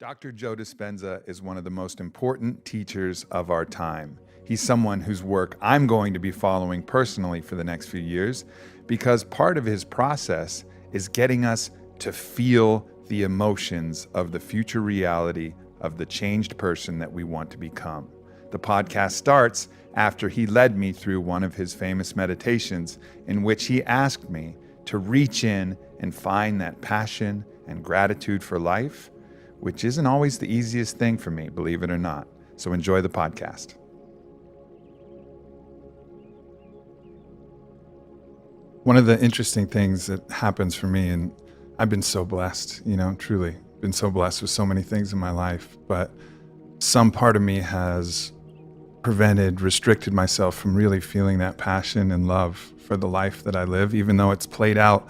Dr. Joe Dispenza is one of the most important teachers of our time. He's someone whose work I'm going to be following personally for the next few years because part of his process is getting us to feel the emotions of the future reality of the changed person that we want to become. The podcast starts after he led me through one of his famous meditations in which he asked me to reach in and find that passion and gratitude for life, which isn't always the easiest thing for me, believe it or not. So enjoy the podcast. One of the interesting things that happens for me, and I've been so blessed, truly been so blessed with so many things in my life, but some part of me has restricted myself from really feeling that passion and love for the life that I live, even though it's played out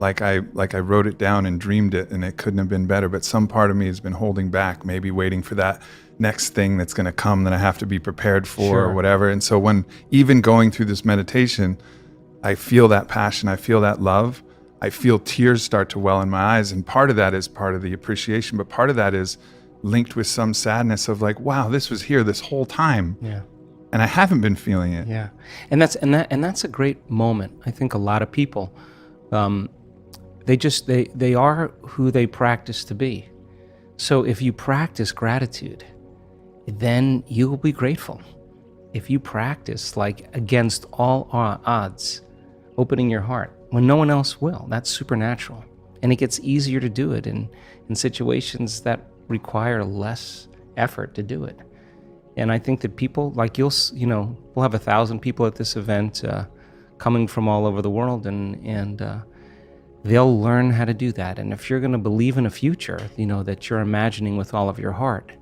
like I wrote it down and dreamed it, and it couldn't have been better. But some part of me has been holding back, maybe waiting for that next thing that's going to come that I have to be prepared for or whatever. And so when even going through this meditation, I feel that passion, I feel that love, I feel tears start to well in my eyes. And part of that is part of the appreciation, but part of that is linked with some sadness of like, wow, this was here this whole time. Yeah. And I haven't been feeling it. Yeah. And that's a great moment. I think a lot of people, they are who they practice to be. So if you practice gratitude, then you will be grateful. If you practice like against all odds, opening your heart when no one else will, that's supernatural. And it gets easier to do it in situations that require less effort to do it. And I think that people like we'll have 1,000 people at this event coming from all over the world, and they'll learn how to do that. And if you're going to believe in a future, that you're imagining with all of your heart,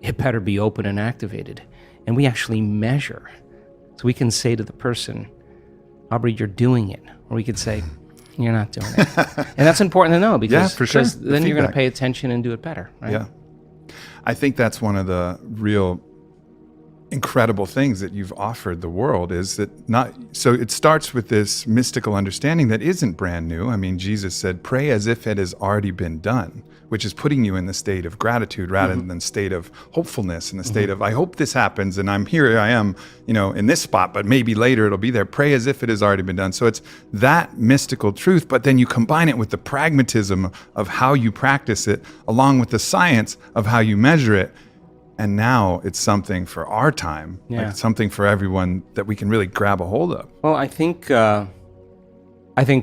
it better be open and activated. And we actually measure. So we can say to the person, Aubrey, you're doing it. Or we could say, you're not doing it. And that's important to know because, for sure. Then you're going to pay attention and do it better, right? Yeah. I think that's one of the real incredible things that you've offered the world is that so it starts with this mystical understanding that isn't brand new. I mean, Jesus said, pray as if it has already been done, which is putting you in the state of gratitude rather than state of hopefulness and the state of, I hope this happens and I am, in this spot, but maybe later it'll be there. Pray as if it has already been done. So it's that mystical truth, but then you combine it with the pragmatism of how you practice it, along with the science of how you measure it. And now it's something for our time, like something for everyone that we can really grab a hold of. Well, I think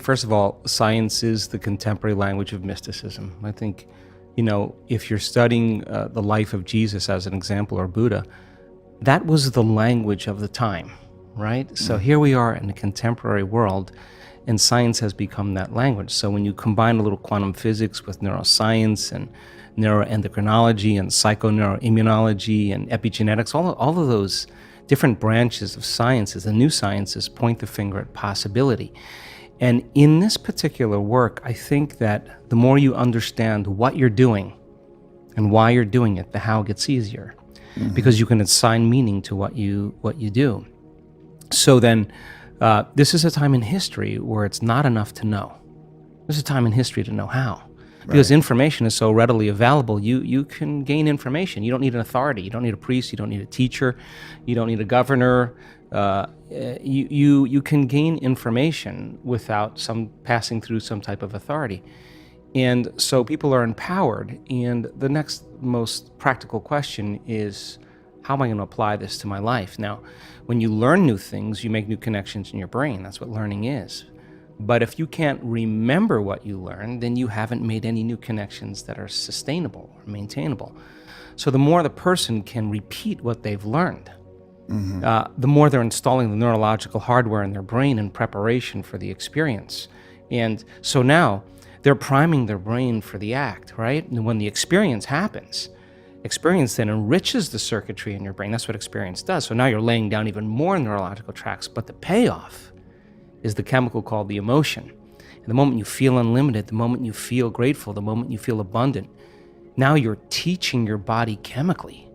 first of all, science is the contemporary language of mysticism. I think, if you're studying the life of Jesus as an example, or Buddha, that was the language of the time, right? So here we are in a contemporary world, and science has become that language. So when you combine a little quantum physics with neuroscience and neuroendocrinology and psychoneuroimmunology and epigenetics, all of those different branches of sciences, the new sciences, point the finger at possibility. And in this particular work, I think that the more you understand what you're doing and why you're doing it, the how gets easier, because you can assign meaning to what you do. So then, this is a time in history where it's not enough to know. This is a time in history to know how. Because information is so readily available, you can gain information. You don't need an authority. You don't need a priest. You don't need a teacher. You don't need a governor. You can gain information without passing through some type of authority. And so people are empowered. And the next most practical question is, how am I going to apply this to my life? Now, when you learn new things, you make new connections in your brain. That's what learning is. But if you can't remember what you learned, then you haven't made any new connections that are sustainable or maintainable. So the more the person can repeat what they've learned, the more they're installing the neurological hardware in their brain in preparation for the experience. And so now they're priming their brain for the act, right? And when the experience happens, experience then enriches the circuitry in your brain. That's what experience does. So now you're laying down even more neurological tracks, but the payoff is the chemical called the emotion. And the moment you feel unlimited, the moment you feel grateful, the moment you feel abundant, now you're teaching your body chemically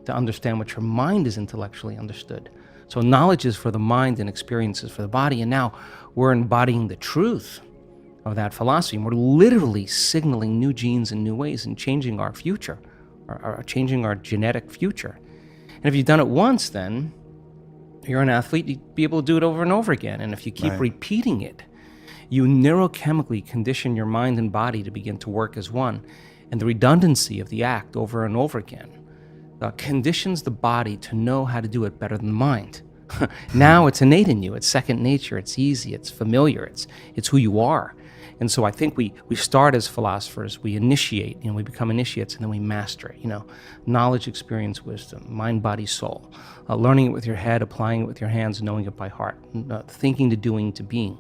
to understand what your mind is intellectually understood. So knowledge is for the mind and experience is for the body. And now we're embodying the truth of that philosophy. And we're literally signaling new genes in new ways and changing our future are changing our genetic future. And if you've done it once, then you're an athlete, you'd be able to do it over and over again. And if you keep repeating it, you neurochemically condition your mind and body to begin to work as one. And the redundancy of the act over and over again conditions the body to know how to do it better than the mind. Now it's innate in you. It's second nature. It's easy. It's familiar. It's who you are. And so I think we start as philosophers. We initiate, we become initiates, and then we master it. Knowledge, experience, wisdom, mind, body, soul. Learning it with your head, applying it with your hands, knowing it by heart. Thinking to doing to being.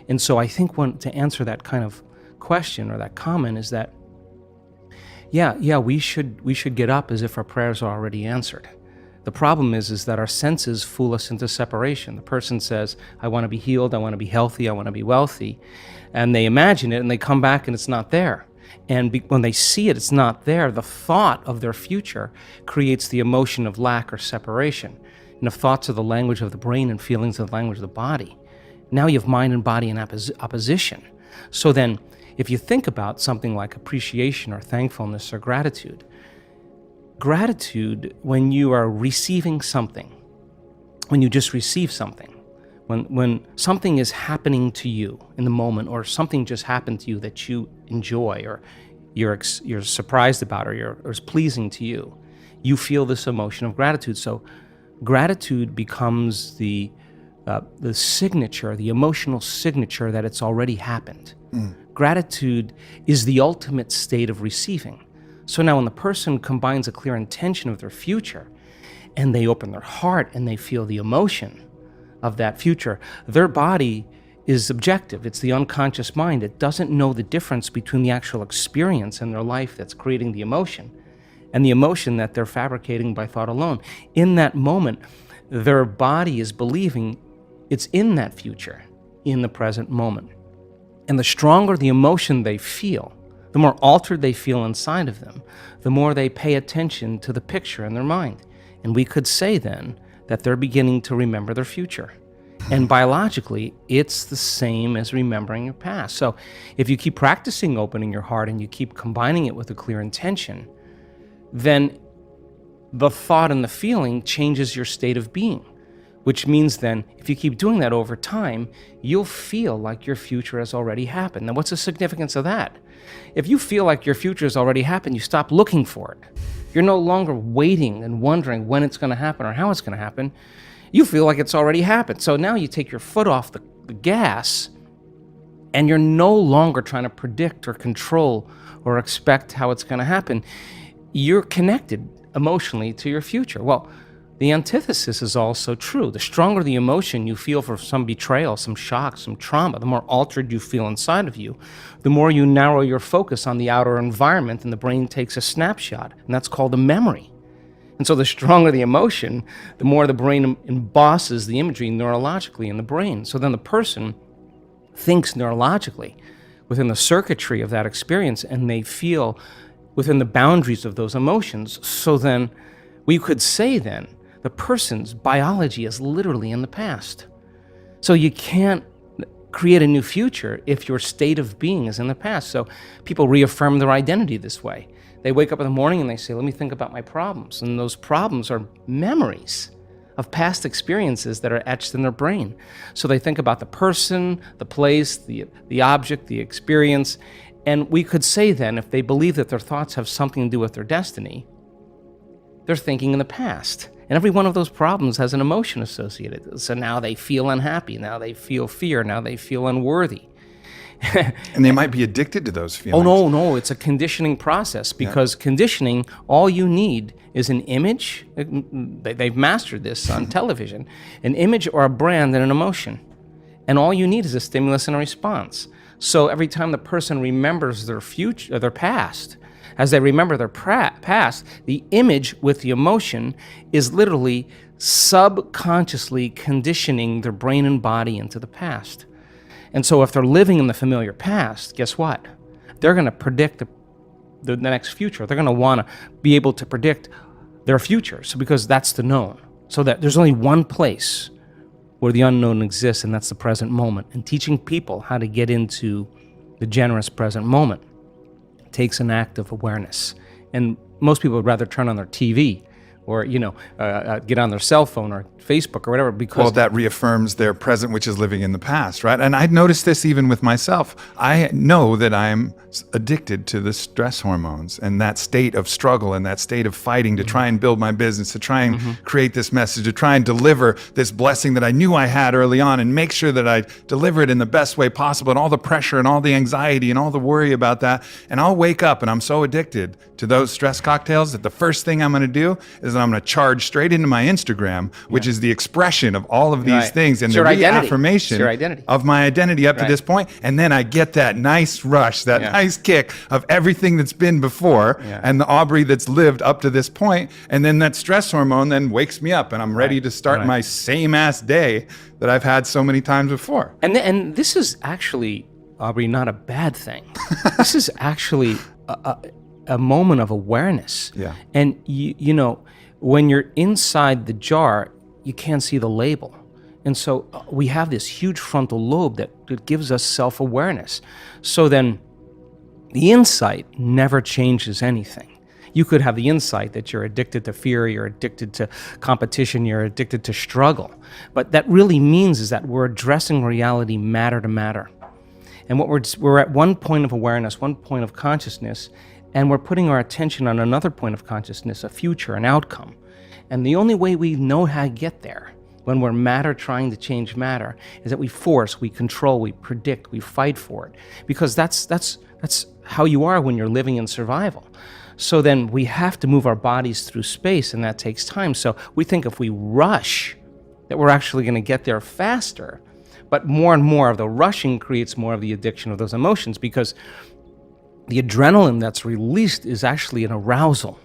And so I think to answer that kind of question or that comment is that, we should get up as if our prayers are already answered. The problem is that our senses fool us into separation. The person says, I want to be healed, I want to be healthy, I want to be wealthy. And they imagine it and they come back and it's not there. And when they see it, it's not there. The thought of their future creates the emotion of lack or separation. And if thoughts are the language of the brain and feelings are the language of the body, now you have mind and body in opposition. So then, if you think about something like appreciation or thankfulness or gratitude, when you are receiving something, when you just receive something, when something is happening to you in the moment, or something just happened to you that you enjoy, or you're surprised about, or is pleasing to you, you feel this emotion of gratitude. So gratitude becomes the signature, the emotional signature that it's already happened. Gratitude is the ultimate state of receiving. So now when the person combines a clear intention of their future and they open their heart and they feel the emotion of that future, their body is objective. It's the unconscious mind. It doesn't know the difference between the actual experience in their life that's creating the emotion and the emotion that they're fabricating by thought alone. In that moment, their body is believing it's in that future, in the present moment. And the stronger the emotion they feel, the more altered they feel inside of them, the more they pay attention to the picture in their mind. And we could say then that they're beginning to remember their future. And biologically, it's the same as remembering your past. So if you keep practicing opening your heart and you keep combining it with a clear intention, then the thought and the feeling changes your state of being. Which means then, if you keep doing that over time, you'll feel like your future has already happened. Now, what's the significance of that? If you feel like your future has already happened, you stop looking for it. You're no longer waiting and wondering when it's going to happen or how it's going to happen. You feel like it's already happened. So now you take your foot off the gas, and you're no longer trying to predict or control or expect how it's going to happen. You're connected emotionally to your future. Well, the antithesis is also true. The stronger the emotion you feel for some betrayal, some shock, some trauma, the more altered you feel inside of you, the more you narrow your focus on the outer environment, and the brain takes a snapshot, and that's called a memory. And so the stronger the emotion, the more the brain embosses the imagery neurologically in the brain. So then the person thinks neurologically within the circuitry of that experience, and they feel within the boundaries of those emotions. So then we could say then, the person's biology is literally in the past. So you can't create a new future if your state of being is in the past. So people reaffirm their identity this way. They wake up in the morning and they say, let me think about my problems. And those problems are memories of past experiences that are etched in their brain. So they think about the person, the place, the object, the experience. And we could say then, if they believe that their thoughts have something to do with their destiny, they're thinking in the past. And every one of those problems has an emotion associated. So now they feel unhappy. Now they feel fear. Now they feel unworthy. And they might be addicted to those feelings. Oh, no. It's a conditioning process, because conditioning, all you need is an image. They've mastered this on television. An image or a brand and an emotion. And all you need is a stimulus and a response. So every time the person remembers their future, their past, as they remember their past, the image with the emotion is literally subconsciously conditioning their brain and body into the past. And so if they're living in the familiar past, guess what? They're going to predict the next future. They're going to want to be able to predict their future, so because that's the known. So that there's only one place where the unknown exists, and that's the present moment. And teaching people how to get into the generous present moment takes an act of awareness. And most people would rather turn on their TV or, get on their cell phone or Facebook or whatever because... Well, that reaffirms their present, which is living in the past, right? And I noticed this even with myself. I know that I'm addicted to the stress hormones and that state of struggle and that state of fighting to try and build my business, to try and create this message, to try and deliver this blessing that I knew I had early on and make sure that I deliver it in the best way possible, and all the pressure and all the anxiety and all the worry about that. And I'll wake up and I'm so addicted to those stress cocktails that the first thing I'm going to do is I'm going to charge straight into my Instagram, which is the expression of all of these things and the reaffirmation of my identity up to this point. And then I get that nice rush, that nice kick of everything that's been before and the Aubrey that's lived up to this point. And then that stress hormone then wakes me up and I'm ready to start my same ass day that I've had so many times before. And this is actually, Aubrey, not a bad thing. This is actually a moment of awareness. Yeah. And when you're inside the jar, you can't see the label. And so we have this huge frontal lobe that gives us self-awareness. So then the insight never changes anything. You could have the insight that you're addicted to fear, you're addicted to competition, you're addicted to struggle. But that really means is that we're addressing reality matter to matter. And what we're at one point of awareness, one point of consciousness, and we're putting our attention on another point of consciousness, a future, an outcome. And the only way we know how to get there when we're matter trying to change matter is that we force, we control, we predict, we fight for it. Because that's how you are when you're living in survival. So then we have to move our bodies through space, and that takes time. So we think if we rush, that we're actually going to get there faster. But more and more of the rushing creates more of the addiction of those emotions, because the adrenaline that's released is actually an arousal.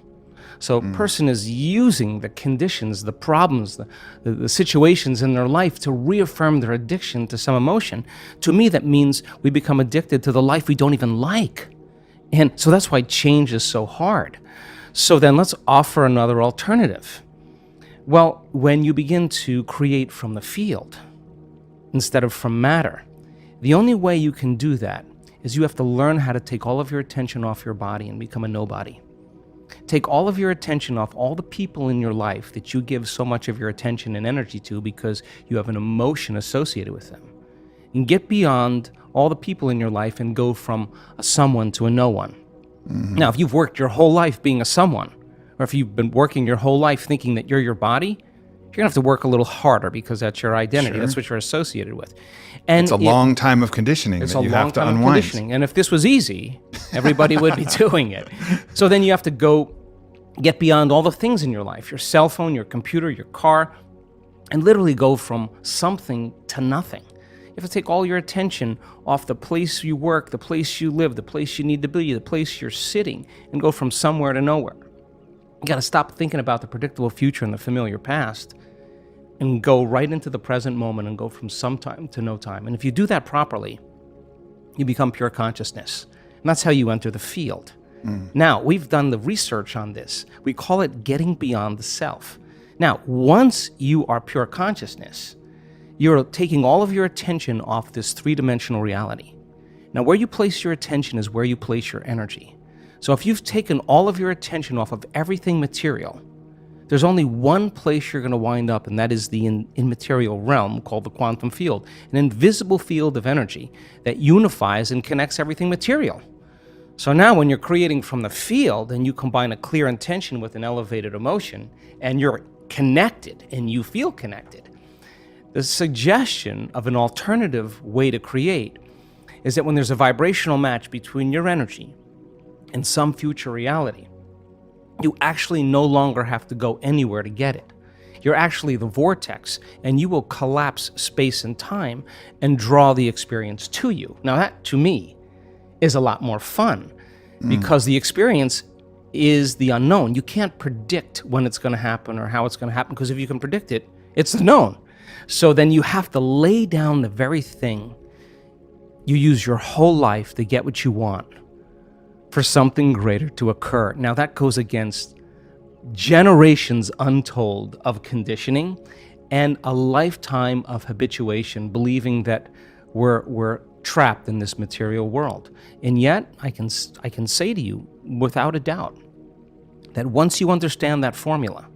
So a person is using the conditions, the problems, the situations in their life to reaffirm their addiction to some emotion. To me, that means we become addicted to the life we don't even like. And so that's why change is so hard. So then let's offer another alternative. Well, when you begin to create from the field instead of from matter, the only way you can do that is you have to learn how to take all of your attention off your body and become a nobody. Take all of your attention off all the people in your life that you give so much of your attention and energy to because you have an emotion associated with them. And get beyond all the people in your life and go from a someone to a no one. Now, if you've worked your whole life being a someone, or if you've been working your whole life thinking that you're your body, you're gonna have to work a little harder because that's your identity. That's what you're associated with. And it's a long time of conditioning that you have to unwind. And if this was easy, everybody would be doing it. So then you have to go get beyond all the things in your life, your cell phone, your computer, your car, and literally go from something to nothing. You have to take all your attention off the place you work, the place you live, the place you need to be, the place you're sitting, and go from somewhere to nowhere. You got to stop thinking about the predictable future and the familiar past and go right into the present moment and go from some time to no time. And if you do that properly, you become pure consciousness. And that's how you enter the field. Now, we've done the research on this. We call it getting beyond the self. Now, once you are pure consciousness, you're taking all of your attention off this three-dimensional reality. Now, where you place your attention is where you place your energy. So if you've taken all of your attention off of everything material, there's only one place you're going to wind up, and that is the immaterial realm called the quantum field, an invisible field of energy that unifies and connects everything material. So now when you're creating from the field and you combine a clear intention with an elevated emotion, and you're connected and you feel connected, the suggestion of an alternative way to create is that when there's a vibrational match between your energy and some future reality, you actually no longer have to go anywhere to get it. You're actually the vortex, and you will collapse space and time and draw the experience to you. Now that, to me, is a lot more fun because the experience is the unknown. You can't predict when it's going to happen or how it's going to happen, because if you can predict it, it's the known. So then you have to lay down the very thing you use your whole life to get what you want for something greater to occur. Now that goes against generations untold of conditioning and a lifetime of habituation, believing that we're trapped in this material world. And yet I can say to you without a doubt that once you understand that formula,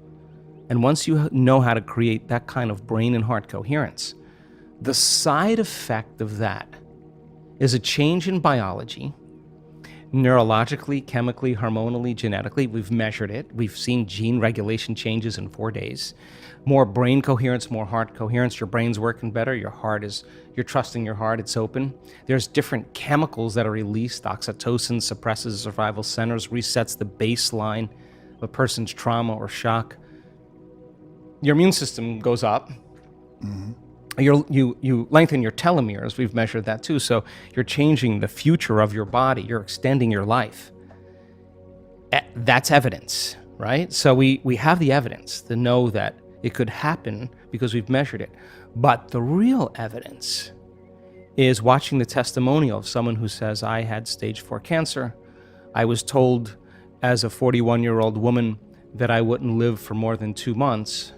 and once you know how to create that kind of brain and heart coherence, the side effect of that is a change in biology, neurologically, chemically, hormonally, genetically. We've measured it. We've seen gene regulation changes in 4 days. More brain coherence, more heart coherence. Your brain's working better. You're trusting your heart. It's open. There's different chemicals that are released. Oxytocin suppresses survival centers, resets the baseline of a person's trauma or shock. Your immune system goes up. You lengthen your telomeres. We've measured that too. So you're changing the future of your body. You're extending your life. That's evidence, right? So we have the evidence to know that it could happen because we've measured it. But the real evidence is watching the testimonial of someone who says, I had stage 4 cancer. I was told as a 41-year-old woman that I wouldn't live for more than 2 months.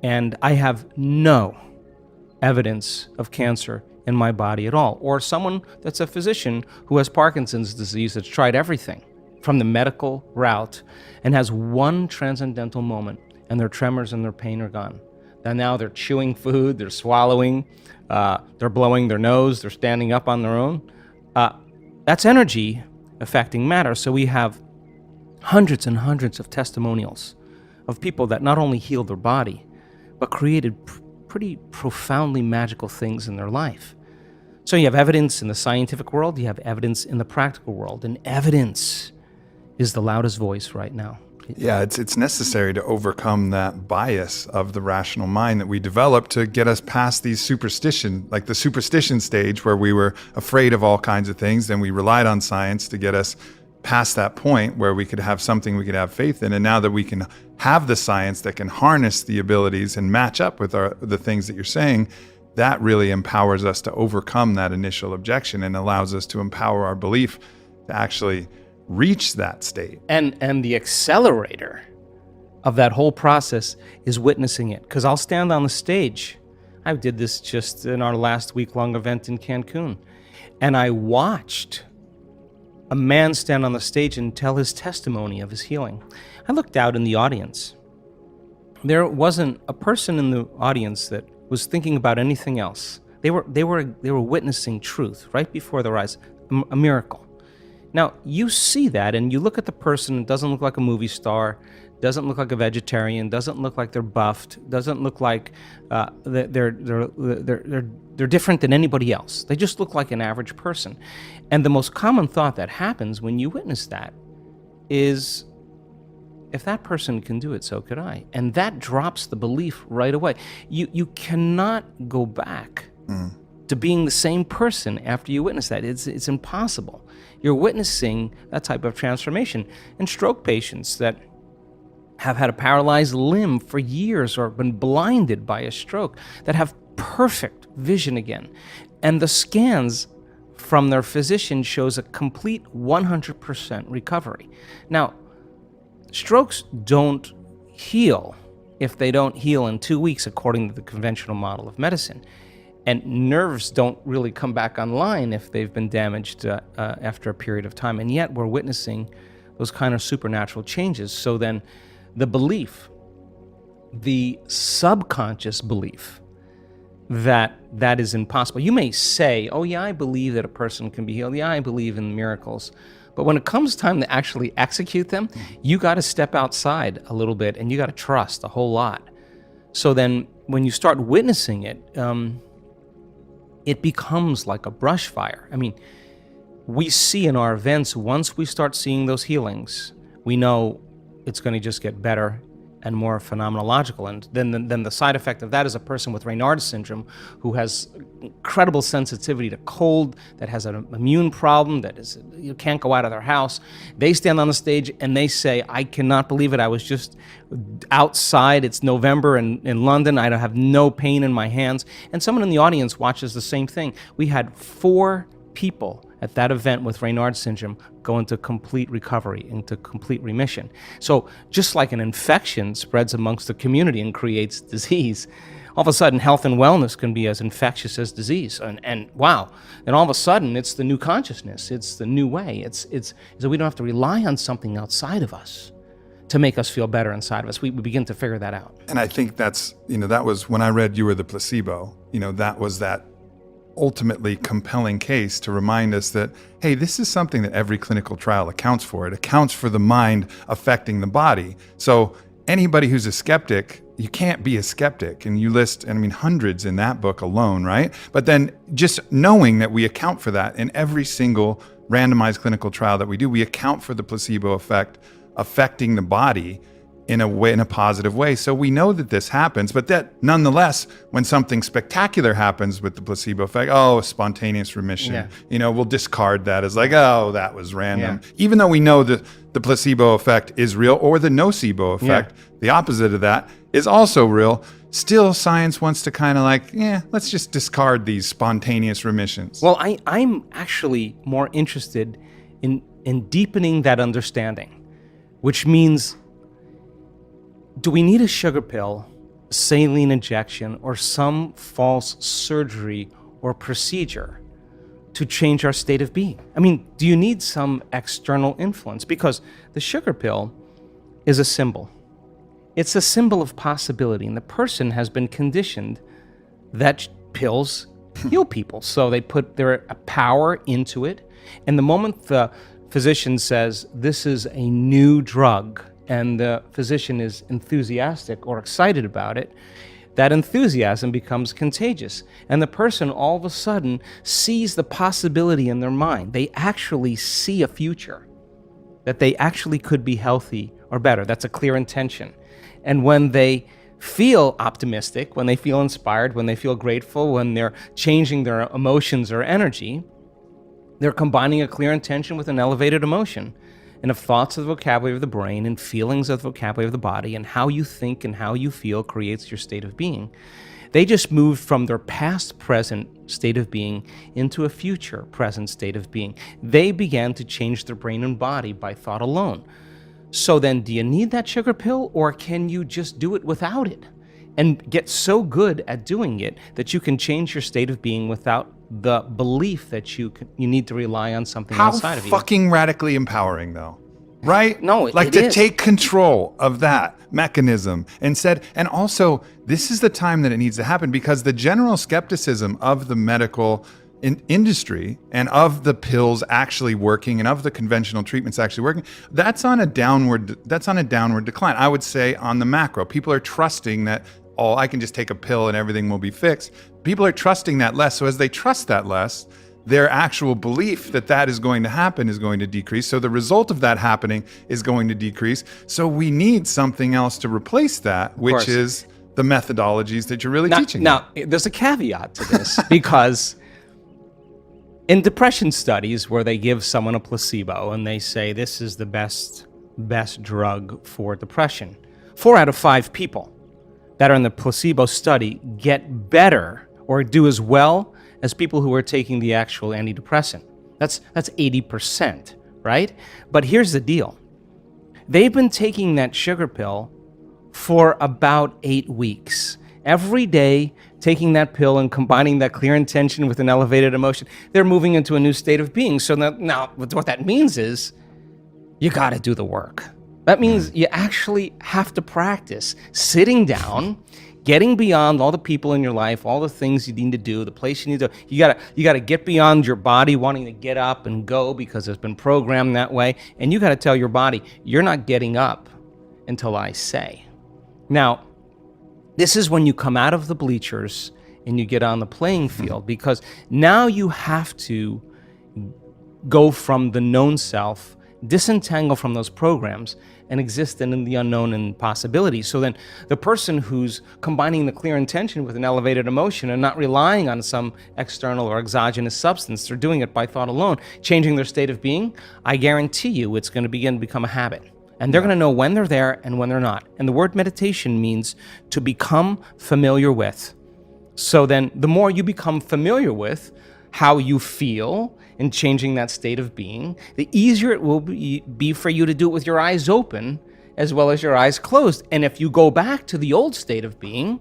And I have no evidence of cancer in my body at all. Or someone that's a physician who has Parkinson's disease that's tried everything from the medical route and has one transcendental moment, and their tremors and their pain are gone. And now they're chewing food, they're swallowing, they're blowing their nose, they're standing up on their own. That's energy affecting matter. So we have hundreds and hundreds of testimonials of people that not only healed their body, but created pretty profoundly magical things in their life. So you have evidence in the scientific world, you have evidence in the practical world, and evidence is the loudest voice right now. Yeah, it's necessary to overcome that bias of the rational mind that we develop to get us past these superstition, like the superstition stage where we were afraid of all kinds of things, and we relied on science to get us past that point where we could have something we could have faith in. And now that we can have the science that can harness the abilities and match up with the things that you're saying, that really empowers us to overcome that initial objection and allows us to empower our belief to actually reach that state. And the accelerator of that whole process is witnessing it. Because I'll stand on the stage. I did this just in our last week-long event in Cancun. And I watched a man stand on the stage and tell his testimony of his healing. I looked out in the audience. There wasn't a person in the audience that was thinking about anything else. They were witnessing truth right before their eyes, a miracle. Now, you see that and you look at the person, it doesn't look like a movie star, doesn't look like a vegetarian, doesn't look like they're buffed, doesn't look like they're different than anybody else. They just look like an average person. And the most common thought that happens when you witness that is, if that person can do it, so could I. And that drops the belief right away. You cannot go back to being the same person after you witness that. It's impossible. You're witnessing that type of transformation. And stroke patients that have had a paralyzed limb for years or been blinded by a stroke that have perfect vision again. And the scans from their physician shows a complete 100% recovery. Now, strokes don't heal if they don't heal in 2 weeks, according to the conventional model of medicine. And nerves don't really come back online if they've been damaged after a period of time. And yet we're witnessing those kind of supernatural changes. So then the belief, the subconscious belief that is impossible. You may say, oh yeah, I believe that a person can be healed. Yeah, I believe in miracles. But when it comes time to actually execute them, you got to step outside a little bit and you got to trust a whole lot. So then when you start witnessing it, it becomes like a brush fire. I mean, we see in our events, once we start seeing those healings, we know it's going to just get better and more phenomenological. And then the side effect of that is a person with Raynaud's syndrome who has incredible sensitivity to cold, that has an immune problem, that is, you can't go out of their house. They stand on the stage and they say, I cannot believe it. I was just outside. It's November in London. I have no pain in my hands. And someone in the audience watches the same thing. We had 4 people at that event with Raynaud's syndrome go into complete recovery, into complete remission. So just like an infection spreads amongst the community and creates disease, all of a sudden health and wellness can be as infectious as disease. And wow, and all of a sudden it's the new consciousness, it's the new way. It's so we don't have to rely on something outside of us. to make us feel better inside of us. We begin to figure that out. And I think that's, that was when I read You Were the Placebo, that was that ultimately compelling case to remind us that, hey, this is something that every clinical trial accounts for. It accounts for the mind affecting the body. So anybody who's a skeptic, you can't be a skeptic. And you list, hundreds in that book alone, right? But then just knowing that we account for that in every single randomized clinical trial that we do, we account for the placebo effect affecting the body in a positive way. So we know that this happens, but that nonetheless, when something spectacular happens with the placebo effect, spontaneous remission, we'll discard that as like, that was random. Yeah. Even though we know that the placebo effect is real, or the nocebo effect, the opposite of that, is also real. Still, science wants to kind of like, let's just discard these spontaneous remissions. Well, I'm actually more interested in deepening that understanding, which means, do we need a sugar pill, saline injection, or some false surgery or procedure to change our state of being? Do you need some external influence? Because the sugar pill is a symbol. It's a symbol of possibility, and the person has been conditioned that pills heal people. So they put their power into it, and the moment the physician says, this is a new drug, and the physician is enthusiastic or excited about it, that enthusiasm becomes contagious. And the person all of a sudden sees the possibility in their mind. They actually see a future, that they actually could be healthy or better. That's a clear intention. And when they feel optimistic, when they feel inspired, when they feel grateful, when they're changing their emotions or energy, they're combining a clear intention with an elevated emotion. And if thoughts are the vocabulary of the brain and feelings are the vocabulary of the body, and how you think and how you feel creates your state of being, they just moved from their past present state of being into a future present state of being. They began to change their brain and body by thought alone. So then, do you need that sugar pill, or can you just do it without it and get so good at doing it that you can change your state of being without the belief that you need to rely on something outside of you? How fucking radically empowering, though, right? No, like to take control of that mechanism instead. And also, this is the time that it needs to happen, because the general skepticism of the medical industry and of the pills actually working and of the conventional treatments actually working, that's on a downward decline. I would say on the macro, people are trusting that, I can just take a pill and everything will be fixed. People are trusting that less. So as they trust that less, their actual belief that that is going to happen is going to decrease. So the result of that happening is going to decrease. So we need something else to replace that, which is the methodologies that you're really teaching. Now, there's a caveat to this, because in depression studies where they give someone a placebo and they say this is the best drug for depression, 4 out of 5 people that are in the placebo study get better or do as well as people who are taking the actual antidepressant. That's 80%, right? But here's the deal. They've been taking that sugar pill for about 8 weeks. Every day, taking that pill and combining that clear intention with an elevated emotion, they're moving into a new state of being. So now what that means is you got to do the work. That means you actually have to practice sitting down, getting beyond all the people in your life, all the things you need to do, the place you need to. You got to get beyond your body wanting to get up and go because it's been programmed that way, and you got to tell your body, you're not getting up until I say. Now, this is when you come out of the bleachers and you get on the playing field, because now you have to go from the known self, disentangle from those programs, and exist in the unknown and possibilities. So then the person who's combining the clear intention with an elevated emotion and not relying on some external or exogenous substance, they're doing it by thought alone, changing their state of being, I guarantee you it's going to begin to become a habit. And they're going to know when they're there and when they're not. And the word meditation means to become familiar with. So then the more you become familiar with how you feel in changing that state of being, the easier it will be for you to do it with your eyes open as well as your eyes closed. And if you go back to the old state of being,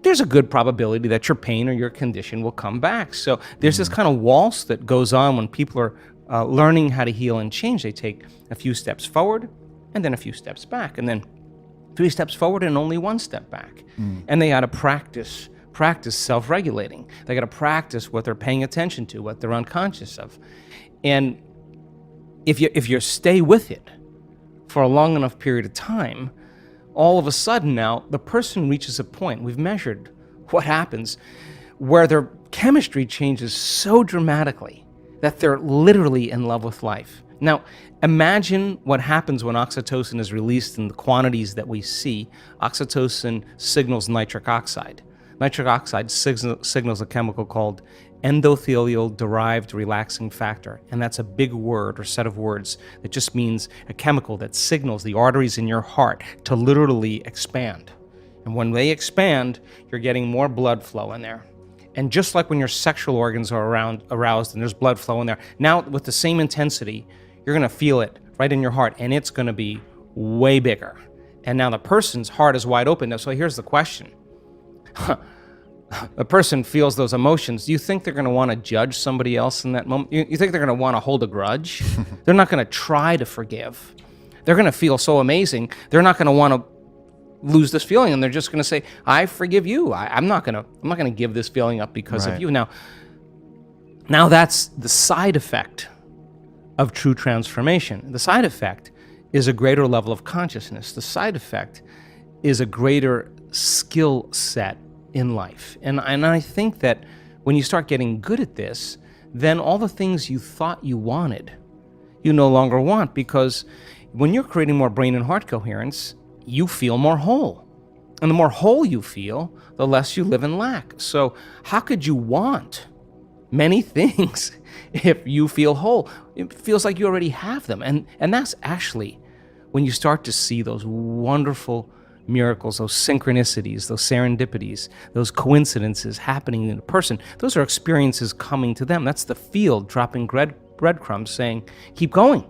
there's a good probability that your pain or your condition will come back. So there's this kind of waltz that goes on when people are learning how to heal and change. They take a few steps forward and then a few steps back, and then 3 steps forward and only 1 step back. And they got to practice self-regulating. They got to practice what they're paying attention to, what they're unconscious of. And if you stay with it for a long enough period of time, all of a sudden now the person reaches a point, we've measured what happens, where their chemistry changes so dramatically that they're literally in love with life. Now, imagine what happens when oxytocin is released in the quantities that we see. Oxytocin signals nitric oxide. Nitric oxide signals a chemical called endothelial-derived relaxing factor, and that's a big word or set of words that just means a chemical that signals the arteries in your heart to literally expand. And when they expand, you're getting more blood flow in there. And just like when your sexual organs are aroused and there's blood flow in there, now with the same intensity, you're going to feel it right in your heart, and it's going to be way bigger. And now the person's heart is wide open. So here's the question. A person feels those emotions. Do you think they're going to want to judge somebody else in that moment? You think they're going to want to hold a grudge? They're not going to try to forgive. They're going to feel so amazing. They're not going to want to lose this feeling, and they're just going to say, "I forgive you. I'm not going to give this feeling up because of you." Now that's the side effect of true transformation. The side effect is a greater level of consciousness. The side effect is a greater skill set in life. And I think that when you start getting good at this, then all the things you thought you wanted, you no longer want, because when you're creating more brain and heart coherence, you feel more whole. And the more whole you feel, the less you live in lack. So how could you want many things if you feel whole? It feels like you already have them. And that's actually when you start to see those wonderful miracles, those synchronicities, those serendipities, those coincidences happening in a person. Those are experiences coming to them. That's the field dropping breadcrumbs saying, keep going,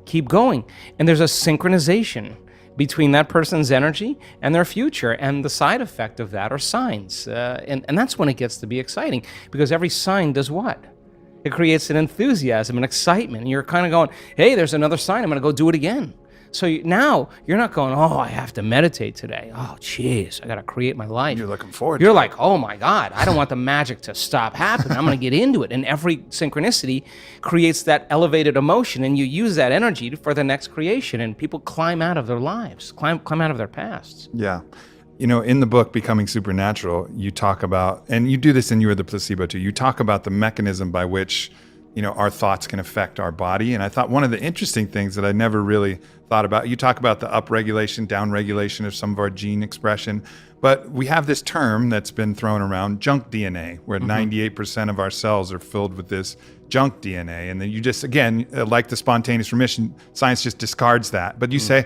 keep going. And there's a synchronization between that person's energy and their future, and the side effect of that are signs. And that's when it gets to be exciting, because every sign does what? It creates an enthusiasm and excitement. And you're kind of going, hey, there's another sign, I'm going to go do it again. So now you're not going, oh, I have to meditate today. Oh, jeez, I got to create my life. You're looking forward You're to like, oh my God, I don't want the magic to stop happening. I'm going to get into it. And every synchronicity creates that elevated emotion, and you use that energy for the next creation. And people climb out of their lives, climb out of their pasts. Yeah. You know, in the book, Becoming Supernatural, you talk about, and you do this in You Are the Placebo too, you talk about the mechanism by which, you know, our thoughts can affect our body. And I thought one of the interesting things that I never really thought about, you talk about the upregulation, downregulation of some of our gene expression, but we have this term that's been thrown around, junk DNA, where 98% of our cells are filled with this junk DNA. And then you just, again, like the spontaneous remission, science just discards that. But you say,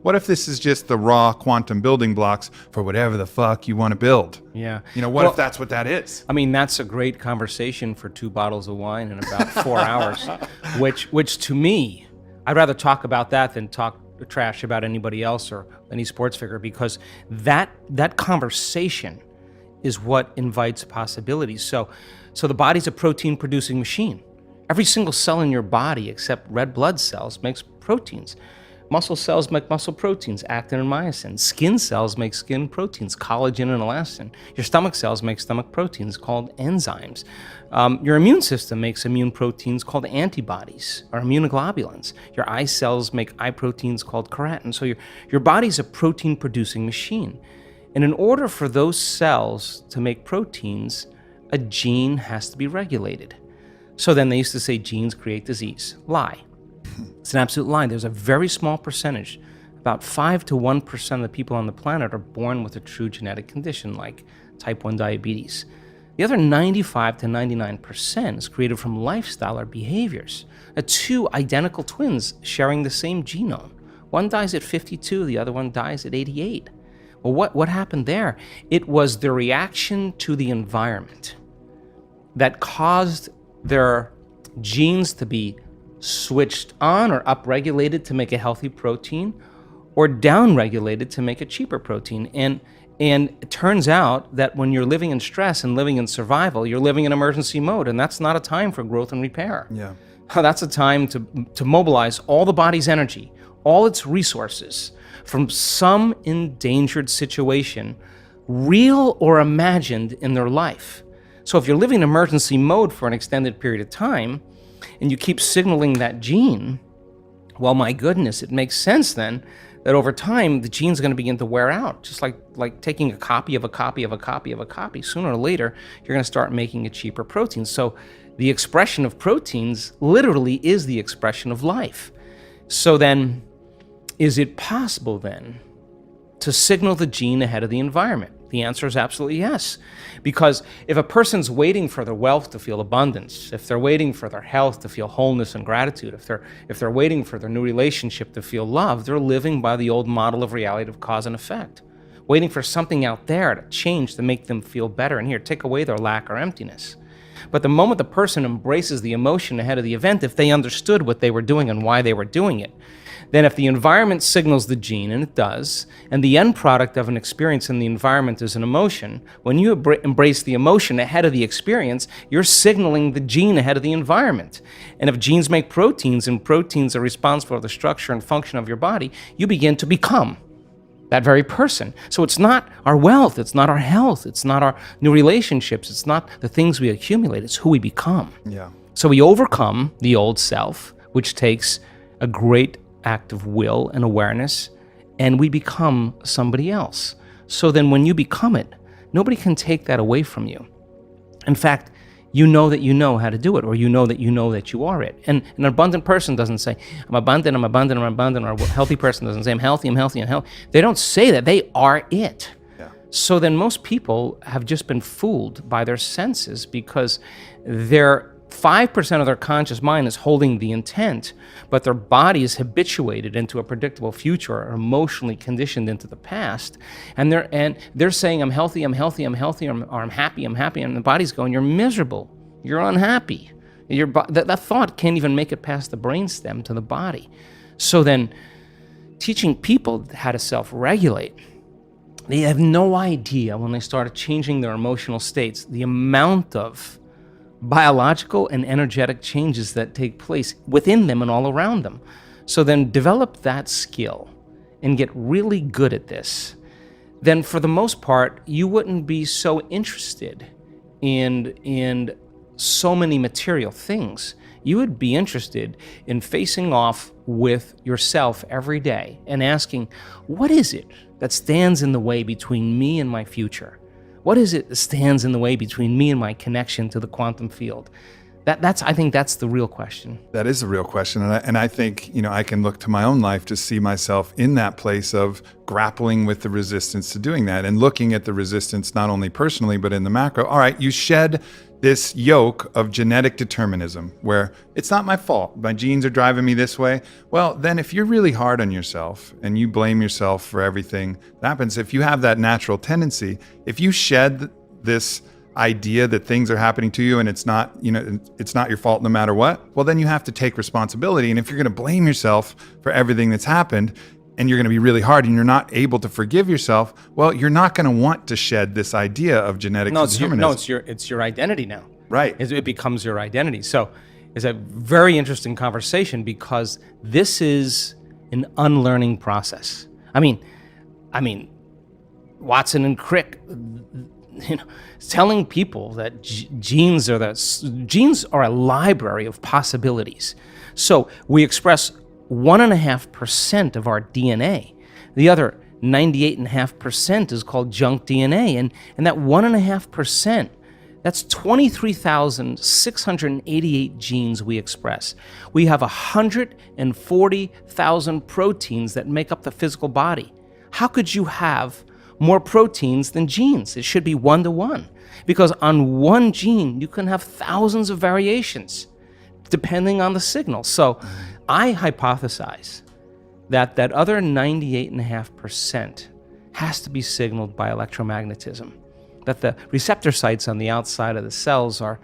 what if this is just the raw quantum building blocks for whatever the fuck you want to build? Yeah. You know, what if that's what that is? I mean, that's a great conversation for 2 bottles of wine in about 4 hours, which to me, I'd rather talk about that than talk trash about anybody else or any sports figure, because that conversation is what invites possibilities. So the body's a protein-producing machine. Every single cell in your body, except red blood cells, makes proteins. Muscle cells make muscle proteins, actin and myosin. Skin cells make skin proteins, collagen and elastin. Your stomach cells make stomach proteins called enzymes. Your immune system makes immune proteins called antibodies or immunoglobulins. Your eye cells make eye proteins called keratin. So your body's a protein-producing machine. And in order for those cells to make proteins, a gene has to be regulated. So then they used to say genes create disease. Lie. It's an absolute lie. There's a very small percentage, about 5 to 1% of the people on the planet are born with a true genetic condition like type 1 diabetes. The other 95 to 99% is created from lifestyle or behaviors. 2 identical twins sharing the same genome. One dies at 52, the other one dies at 88. Well, what happened there? It was the reaction to the environment that caused their genes to be switched on or upregulated to make a healthy protein, or downregulated to make a cheaper protein. And it turns out that when you're living in stress and living in survival, you're living in emergency mode, and that's not a time for growth and repair. Yeah. That's a time to mobilize all the body's energy, all its resources from some endangered situation, real or imagined, in their life. So if you're living in emergency mode for an extended period of time and you keep signaling that gene, well, my goodness, it makes sense then that over time the gene's going to begin to wear out, just like taking a copy of a copy of a copy of a copy. Sooner or later, you're going to start making a cheaper protein. So the expression of proteins literally is the expression of life. So then, is it possible then to signal the gene ahead of the environment? The answer is absolutely yes. Because if a person's waiting for their wealth to feel abundance, if they're waiting for their health to feel wholeness and gratitude, if they're waiting for their new relationship to feel love, they're living by the old model of reality of cause and effect, waiting for something out there to change to make them feel better, and here, take away their lack or emptiness. But the moment the person embraces the emotion ahead of the event, if they understood what they were doing and why they were doing it, then if the environment signals the gene, and it does, and the end product of an experience in the environment is an emotion, when you embrace the emotion ahead of the experience, you're signaling the gene ahead of the environment. And if genes make proteins, and proteins are responsible for the structure and function of your body, you begin to become that very person. So it's not our wealth, it's not our health, it's not our new relationships, it's not the things we accumulate, it's who we become. Yeah. So we overcome the old self, which takes a great act of will and awareness, and we become somebody else. So then when you become it, nobody can take that away from you. In fact, you know that you know how to do it, or you know that you are it. And an abundant person doesn't say, I'm abundant, I'm abundant, I'm abundant, or a healthy person doesn't say, I'm healthy, I'm healthy, I'm healthy. They don't say that, they are it. Yeah. So then most people have just been fooled by their senses, because they're 5% of their conscious mind is holding the intent, but their body is habituated into a predictable future, or emotionally conditioned into the past. And they're saying, I'm healthy, I'm healthy, I'm healthy, or I'm happy, I'm happy. And the body's going, you're miserable, you're unhappy. That thought can't even make it past the brainstem to the body. So then teaching people how to self-regulate, they have no idea when they started changing their emotional states, the amount of biological and energetic changes that take place within them and all around them. So then develop that skill and get really good at this. Then for the most part, you wouldn't be so interested in so many material things. You would be interested in facing off with yourself every day and asking, what is it that stands in the way between me and my future? What is it that stands in the way between me and my connection to the quantum field? I think that's the real question. That is the real question. And I think, I can look to my own life to see myself in that place of grappling with the resistance to doing that, and looking at the resistance not only personally, but in the macro. All right, you shed this yoke of genetic determinism where it's not my fault, my genes are driving me this way. Well, then if you're really hard on yourself and you blame yourself for everything that happens, if you have that natural tendency, if you shed this idea that things are happening to you and it's not your fault no matter what, well, then you have to take responsibility. And if you're going to blame yourself for everything that's happened, and you're going to be really hard and you're not able to forgive yourself, well, you're not going to want to shed this idea of genetic determinism. It's your identity now. Right. It becomes your identity. So it's a very interesting conversation, because this is an unlearning process. I mean, Watson and Crick, telling people that genes are a library of possibilities. So we express 1.5% of our DNA. The other 98.5% is called junk DNA. And that 1.5%, that's 23,688 genes we express. We have 140,000 proteins that make up the physical body. How could you have more proteins than genes? It should be 1-to-1. Because on one gene, you can have thousands of variations depending on the signal. So I hypothesize that other 98.5% has to be signaled by electromagnetism, that the receptor sites on the outside of the cells are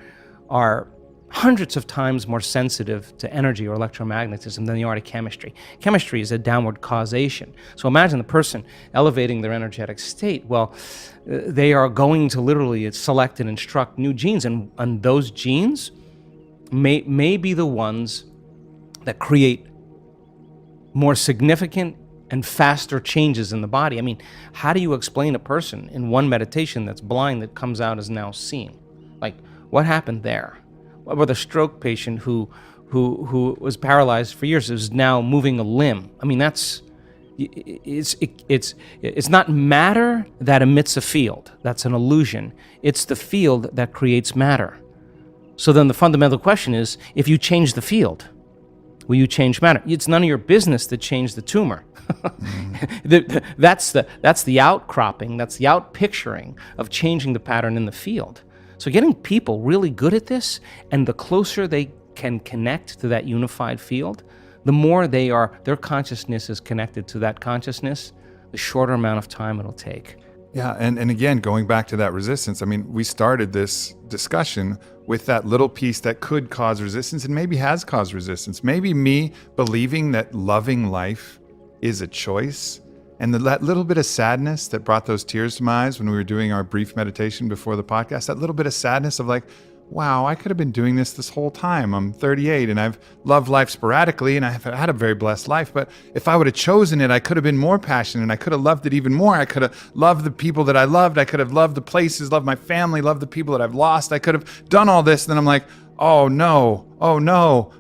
hundreds of times more sensitive to energy or electromagnetism than they are to chemistry. Chemistry is a downward causation. So imagine the person elevating their energetic state. Well, they are going to literally select and instruct new genes, and those genes may be the ones that create more significant and faster changes in the body. I mean, how do you explain a person in one meditation that's blind that comes out as now seeing? Like, what happened there? What about a stroke patient who was paralyzed for years is now moving a limb? I mean, it's not matter that emits a field. That's an illusion. It's the field that creates matter. So then the fundamental question is, if you change the field, will you change matter? It's none of your business to change the tumor. That's the outcropping, that's the outpicturing of changing the pattern in the field. So getting people really good at this, and the closer they can connect to that unified field, the more their consciousness is connected to that consciousness, the shorter amount of time it'll take. Yeah, and again, going back to that resistance, I mean, we started this discussion with that little piece that could cause resistance and maybe has caused resistance. Maybe me believing that loving life is a choice, and that little bit of sadness that brought those tears to my eyes when we were doing our brief meditation before the podcast, that little bit of sadness of like, wow, I could have been doing this whole time. I'm 38 and I've loved life sporadically and I've had a very blessed life. But if I would have chosen it, I could have been more passionate and I could have loved it even more. I could have loved the people that I loved. I could have loved the places, loved my family, loved the people that I've lost. I could have done all this. And then I'm like, oh no.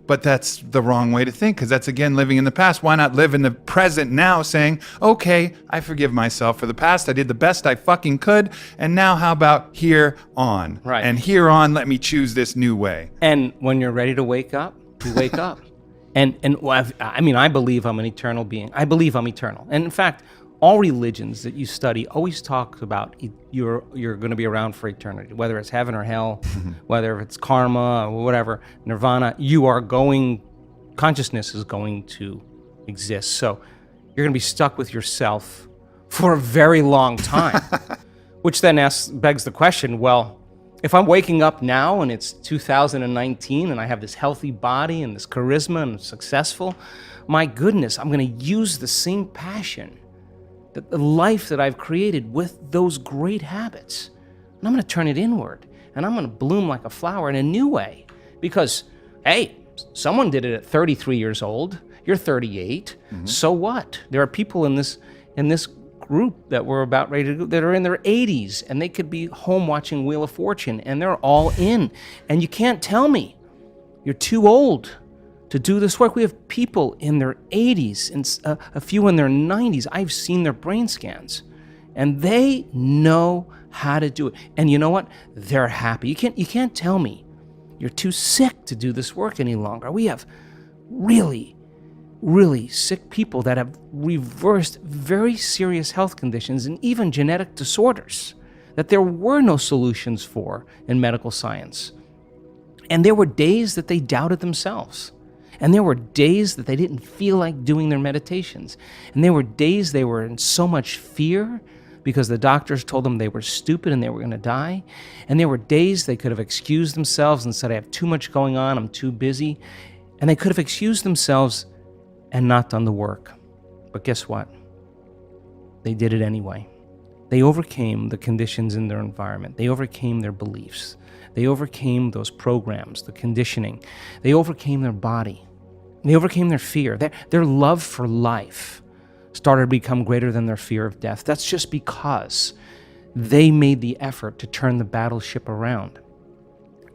But that's the wrong way to think, because that's, again, living in the past. Why not live in the present now, saying, okay, I forgive myself for the past. I did the best I fucking could. And now how about here on? Right. And here on, let me choose this new way. And when you're ready to wake up, you wake up. And I believe I'm an eternal being. I believe I'm eternal. And in fact, all religions that you study always talk about you're going to be around for eternity, whether it's heaven or hell, whether it's karma or whatever, nirvana. Consciousness is going to exist. So you're going to be stuck with yourself for a very long time, which then begs the question, well, if I'm waking up now and it's 2019 and I have this healthy body and this charisma and I'm successful, my goodness, I'm going to use the same passion, the life that I've created with those great habits, and I'm going to turn it inward, and I'm going to bloom like a flower in a new way. Because, hey, someone did it at 33 years old. You're 38. So what? There are people in this group that we're about ready to go that are in their 80s, and they could be home watching Wheel of Fortune, and they're all in. And you can't tell me you're too old to do this work. We have people in their 80s and a few in their 90s. I've seen their brain scans, and they know how to do it. And you know what? They're happy. You can't tell me you're too sick to do this work any longer. We have really, really sick people that have reversed very serious health conditions and even genetic disorders that there were no solutions for in medical science. And there were days that they doubted themselves. And there were days that they didn't feel like doing their meditations. And there were days they were in so much fear because the doctors told them they were stupid and they were going to die. And there were days they could have excused themselves and said, I have too much going on, I'm too busy. And they could have excused themselves and not done the work. But guess what? They did it anyway. They overcame the conditions in their environment. They overcame their beliefs. They overcame those programs, the conditioning. They overcame their body. They overcame their fear. Their love for life started to become greater than their fear of death. That's just because they made the effort to turn the battleship around.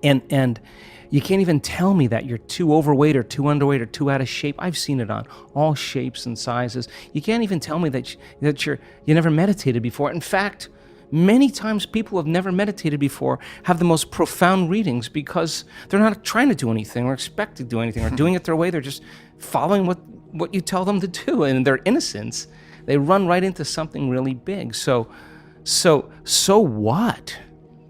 And you can't even tell me that you're too overweight or too underweight or too out of shape. I've seen it on all shapes and sizes. You can't even tell me that you never meditated before. In fact, many times people who have never meditated before have the most profound readings because they're not trying to do anything or expect to do anything or doing it their way. They're just following what you tell them to do. And in their innocence, they run right into something really big. So what?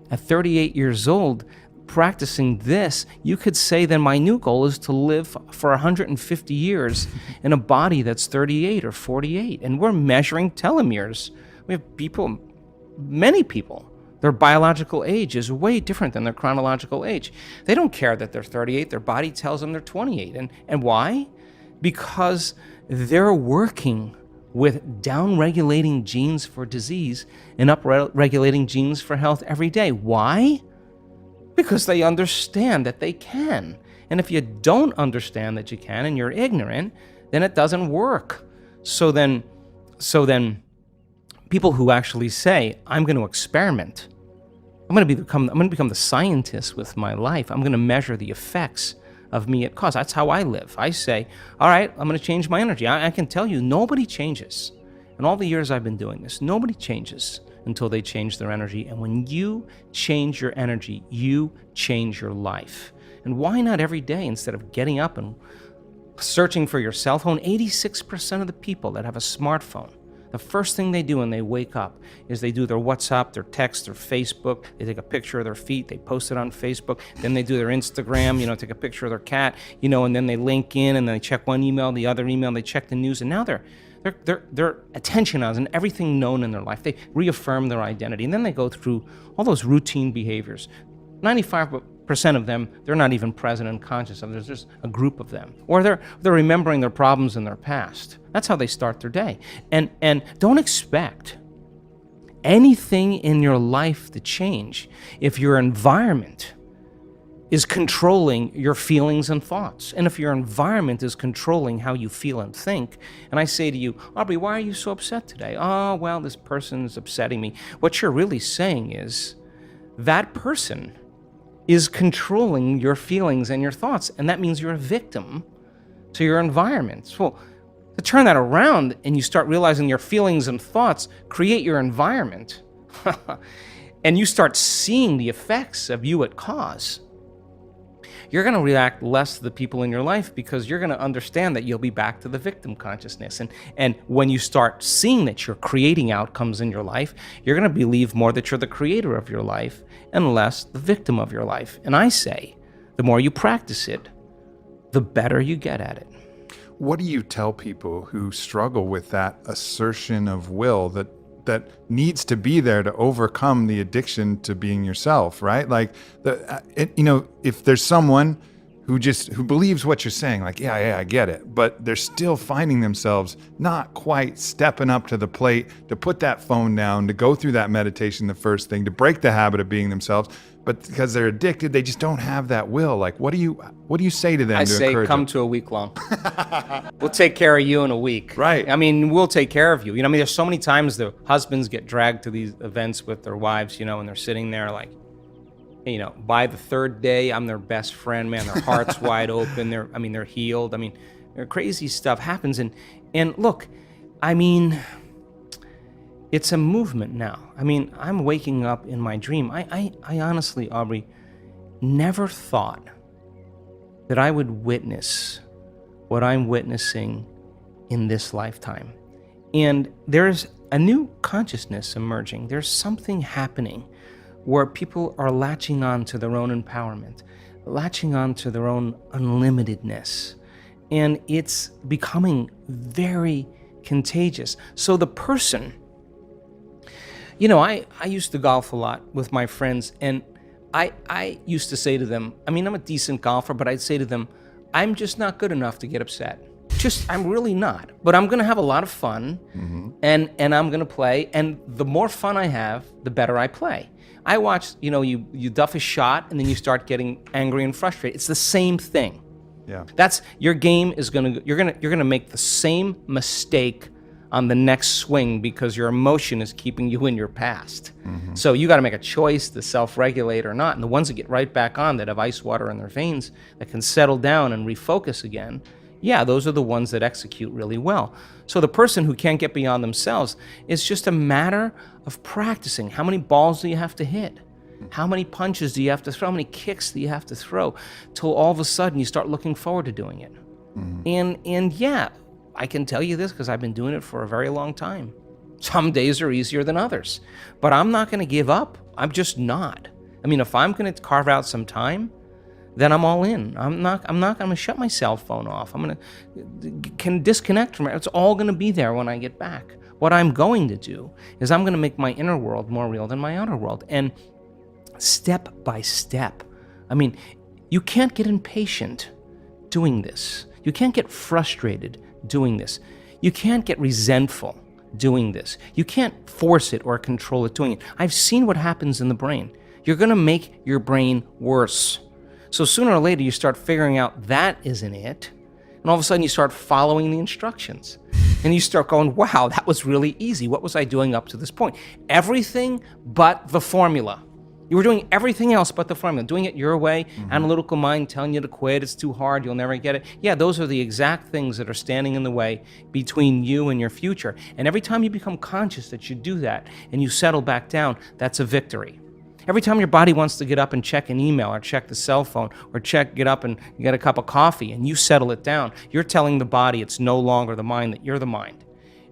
At 38 years old, practicing this, you could say then my new goal is to live for 150 years in a body that's 38 or 48. And we're measuring telomeres. We have people, many people, their biological age is way different than their chronological age. They don't care that they're 38. Their body tells them they're 28. And why? Because they're working with down-regulating genes for disease and up-regulating genes for health every day. Why? Because they understand that they can. And if you don't understand that you can and you're ignorant, then it doesn't work. So then people who actually say, I'm going to experiment, I'm going to become the scientist with my life. I'm going to measure the effects of me at cause. That's how I live. I say, all right, I'm going to change my energy. I can tell you, nobody changes. In all the years I've been doing this, nobody changes until they change their energy. And when you change your energy, you change your life. And why not every day, instead of getting up and searching for your cell phone? 86% of the people that have a smartphone, the first thing they do when they wake up is they do their WhatsApp, their text, their Facebook. They take a picture of their feet, they post it on Facebook. Then they do their Instagram, take a picture of their cat, and then they link in and they check one email, the other email, they check the news, and now their attention is on everything known in their life. They reaffirm their identity, and then they go through all those routine behaviors. 95% of them, they're not even present and conscious of. There's just a group of them. Or they're remembering their problems in their past. That's how they start their day. And don't expect anything in your life to change if your environment is controlling your feelings and thoughts. And if your environment is controlling how you feel and think, and I say to you, Aubrey, why are you so upset today? Oh, well, this person is upsetting me. What you're really saying is that person is controlling your feelings and your thoughts, and that means you're a victim to your environment. Well, to turn that around and you start realizing your feelings and thoughts create your environment, and you start seeing the effects of you at cause, you're going to react less to the people in your life, because you're going to understand that you'll be back to the victim consciousness. And when you start seeing that you're creating outcomes in your life, you're going to believe more that you're the creator of your life and less the victim of your life. And I say, the more you practice it, the better you get at it. What do you tell people who struggle with that assertion of will that needs to be there to overcome the addiction to being yourself, right? Like, if there's someone who believes what you're saying, like, yeah, I get it, but they're still finding themselves not quite stepping up to the plate to put that phone down, to go through that meditation, the first thing, to break the habit of being themselves, but because they're addicted, they just don't have that will. Like, what do you say to them? I say, come to a week long. We'll take care of you in a week. Right. I mean, we'll take care of you. There's so many times the husbands get dragged to these events with their wives, and they're sitting there like, by the third day, I'm their best friend, man. Their heart's wide open. They're healed. Crazy stuff happens. And look, it's a movement now. I'm waking up in my dream. I honestly, Aubrey, never thought that I would witness what I'm witnessing in this lifetime. And there's a new consciousness emerging. There's something happening where people are latching on to their own empowerment, latching on to their own unlimitedness. And it's becoming very contagious. So the person, I used to golf a lot with my friends, and I used to say to them, I'm a decent golfer, but I'd say to them, I'm just not good enough to get upset. I'm really not. But I'm going to have a lot of fun, and I'm going to play, and the more fun I have, the better I play. I watch, you duff a shot, and then you start getting angry and frustrated. It's the same thing. Yeah. That's your game is you're gonna make the same mistake on the next swing because your emotion is keeping you in your past. So you got to make a choice to self-regulate or not. And the ones that get right back on, that have ice water in their veins, that can settle down and refocus again, yeah, those are the ones that execute really well. So the person who can't get beyond themselves, it's just a matter of practicing. How many balls do you have to hit? How many punches do you have to throw? How many kicks do you have to throw till all of a sudden you start looking forward to doing it? And yeah, I can tell you this because I've been doing it for a very long time. Some days are easier than others, but I'm not going to give up. I'm just not. If I'm going to carve out some time, then I'm all in. I'm not going to shut my cell phone off. I'm going to disconnect from it. It's all going to be there when I get back. What I'm going to do is I'm going to make my inner world more real than my outer world. And step by step. You can't get impatient doing this. You can't get frustrated doing this. You can't get resentful doing this. You can't force it or control it doing it. I've seen what happens in the brain. You're going to make your brain worse. So sooner or later, you start figuring out that isn't it. And all of a sudden you start following the instructions. And you start going, wow, that was really easy. What was I doing up to this point? Everything but the formula. You were doing everything else but the formula, doing it your way, analytical mind telling you to quit, it's too hard, you'll never get it. Yeah, those are the exact things that are standing in the way between you and your future. And every time you become conscious that you do that and you settle back down, that's a victory. Every time your body wants to get up and check an email or check the cell phone or get up and get a cup of coffee and you settle it down, you're telling the body it's no longer the mind, that you're the mind.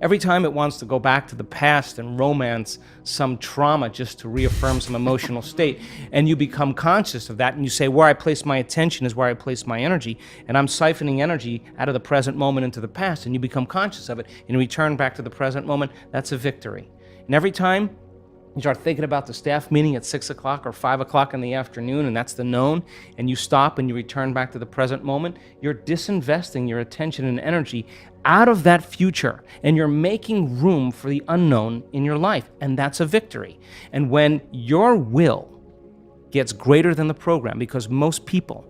Every time it wants to go back to the past and romance some trauma just to reaffirm some emotional state, and you become conscious of that and you say, where I place my attention is where I place my energy, and I'm siphoning energy out of the present moment into the past, and you become conscious of it and you return back to the present moment, that's a victory. And every time you start thinking about the staff meeting at 6 o'clock or 5 o'clock in the afternoon, and that's the known, and you stop and you return back to the present moment, you're disinvesting your attention and energy out of that future, and you're making room for the unknown in your life, and that's a victory. And when your will gets greater than the program, because most people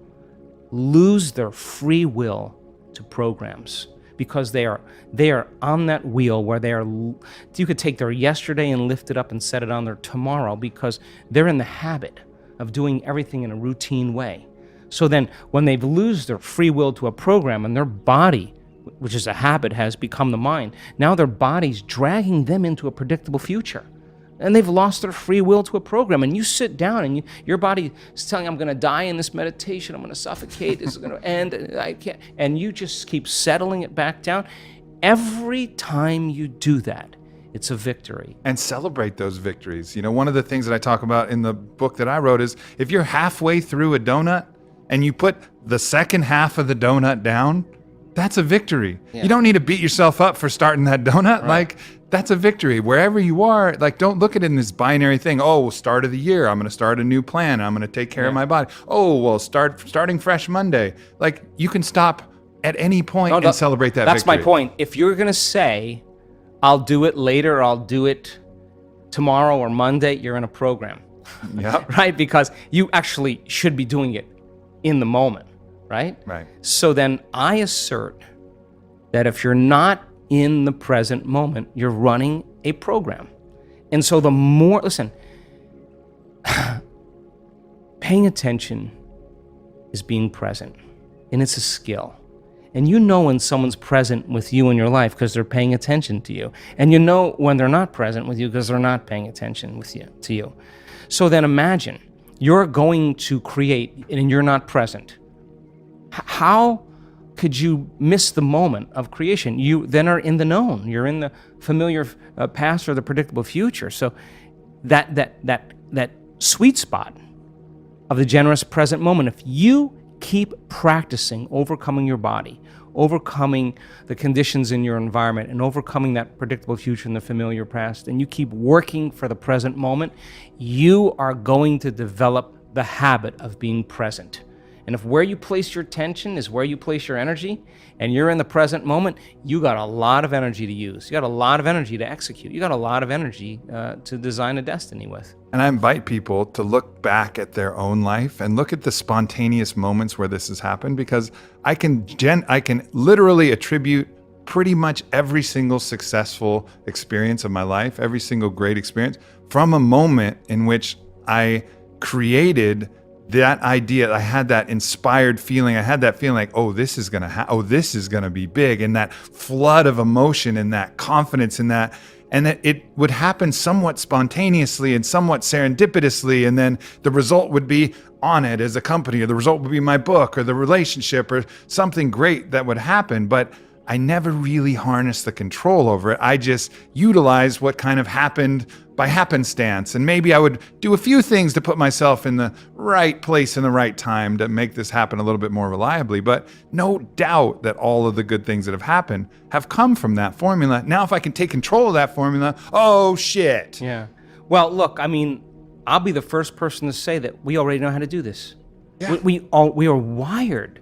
lose their free will to programs, because they are on that wheel where you could take their yesterday and lift it up and set it on their tomorrow, because they're in the habit of doing everything in a routine way. So then when they lose their free will to a program and their body, which is a habit, has become the mind, now their body's dragging them into a predictable future. And they've lost their free will to a program. And you sit down and your body is telling you, I'm going to die in this meditation, I'm going to suffocate, this is going to end, I can't. And you just keep settling it back down. Every time you do that, it's a victory. And celebrate those victories. You know, one of the things that I talk about in the book that I wrote is if you're halfway through a donut and you put the second half of the donut down, that's a victory. Yeah. You don't need to beat yourself up for starting that donut. Right. Like, that's a victory. Wherever you are, like, don't look at it in this binary thing. Oh, well, start of the year, I'm going to start a new plan. I'm going to take care of my body. Oh, well, starting fresh Monday. Like, you can stop at any point and celebrate that That's victory. my point. If you're going to say, I'll do it later, I'll do it tomorrow or Monday, you're in a program. Yep. Right? Because you actually should be doing it in the moment. Right? Right. So then I assert that if you're not in the present moment, you're running a program. And so the more, listen, paying attention is being present, and it's a skill. And you know when someone's present with you in your life because they're paying attention to you. And you know when they're not present with you because they're not paying attention to you. So then imagine you're going to create and you're not present. How could you miss the moment of creation? You then are in the known. You're in the familiar past or the predictable future. So that sweet spot of the generous present moment, if you keep practicing overcoming your body, overcoming the conditions in your environment, and overcoming that predictable future and the familiar past, and you keep working for the present moment, you are going to develop the habit of being present. And if where you place your attention is where you place your energy, and you're in the present moment, you got a lot of energy to use. You got a lot of energy to execute. You got a lot of energy to design a destiny with. And I invite people to look back at their own life and look at the spontaneous moments where this has happened, because I can literally attribute pretty much every single successful experience of my life, every single great experience, from a moment in which I created that idea. I had that inspired feeling. I had that feeling like, oh, this is gonna be big, and that flood of emotion and that confidence in that, and that it would happen somewhat spontaneously and somewhat serendipitously, and then the result would be on it as a company, or the result would be my book or the relationship or something great that would happen. But I never really harnessed the control over it. I just utilized what kind of happened by happenstance. And maybe I would do a few things to put myself in the right place in the right time to make this happen a little bit more reliably. But no doubt that all of the good things that have happened have come from that formula. Now, if I can take control of that formula, oh shit. Yeah. Well, look, I mean, I'll be the first person to say that we already know how to do this. Yeah. We are wired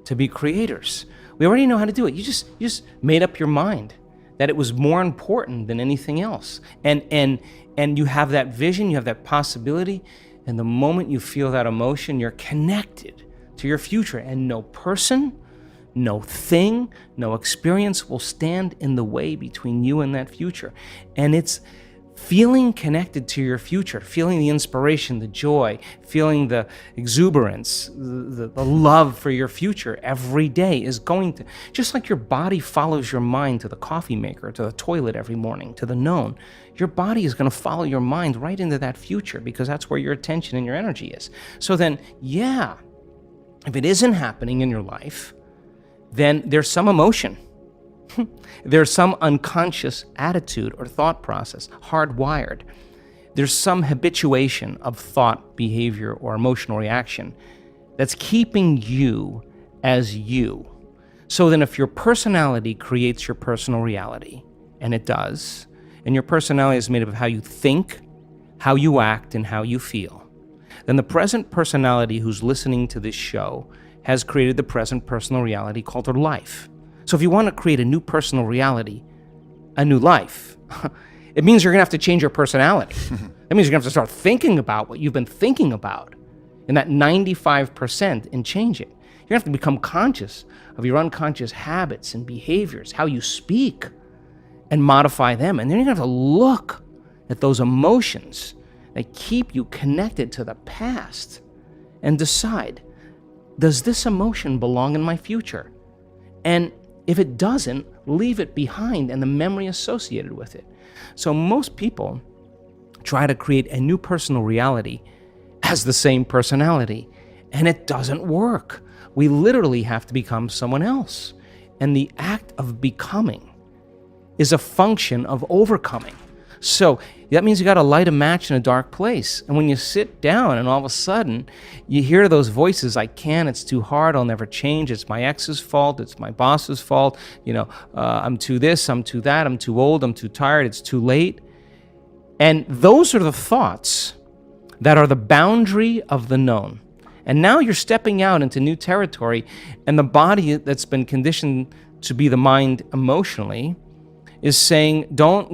to be creators. We already know how to do it. You just made up your mind that it was more important than anything else. And you have that vision, you have that possibility, and the moment you feel that emotion, you're connected to your future. And no person, No thing, no experience will stand in the way between you and that future. And it's feeling connected to your future, feeling the inspiration, the joy, feeling the exuberance, the love for your future every day is going to, just like your body follows your mind to the coffee maker, to the toilet every morning, to the known, your body is going to follow your mind right into that future because that's where your attention and your energy is. So then, yeah, if it isn't happening in your life, then there's some emotion. There's some unconscious attitude or thought process, hardwired. There's some habituation of thought, behavior, or emotional reaction that's keeping you as you. So then if your personality creates your personal reality, and it does, and your personality is made up of how you think, how you act, and how you feel, then the present personality who's listening to this show has created the present personal reality called their life. So if you want to create a new personal reality, a new life, it means you're going to have to change your personality. That means you're going to have to start thinking about what you've been thinking about in that 95% and change it. You're going to have to become conscious of your unconscious habits and behaviors, how you speak, and modify them. And then you're going to have to look at those emotions that keep you connected to the past and decide, does this emotion belong in my future? And if it doesn't, leave it behind and the memory associated with it. So most people try to create a new personal reality as the same personality, and it doesn't work. We literally have to become someone else. And the act of becoming is a function of overcoming. So that means you got to light a match in a dark place. And when you sit down and all of a sudden you hear those voices, I can't, it's too hard, I'll never change, it's my ex's fault, it's my boss's fault, I'm too this, I'm too that, I'm too old, I'm too tired, it's too late. And those are the thoughts that are the boundary of the known. And now you're stepping out into new territory, and the body that's been conditioned to be the mind emotionally is saying, don't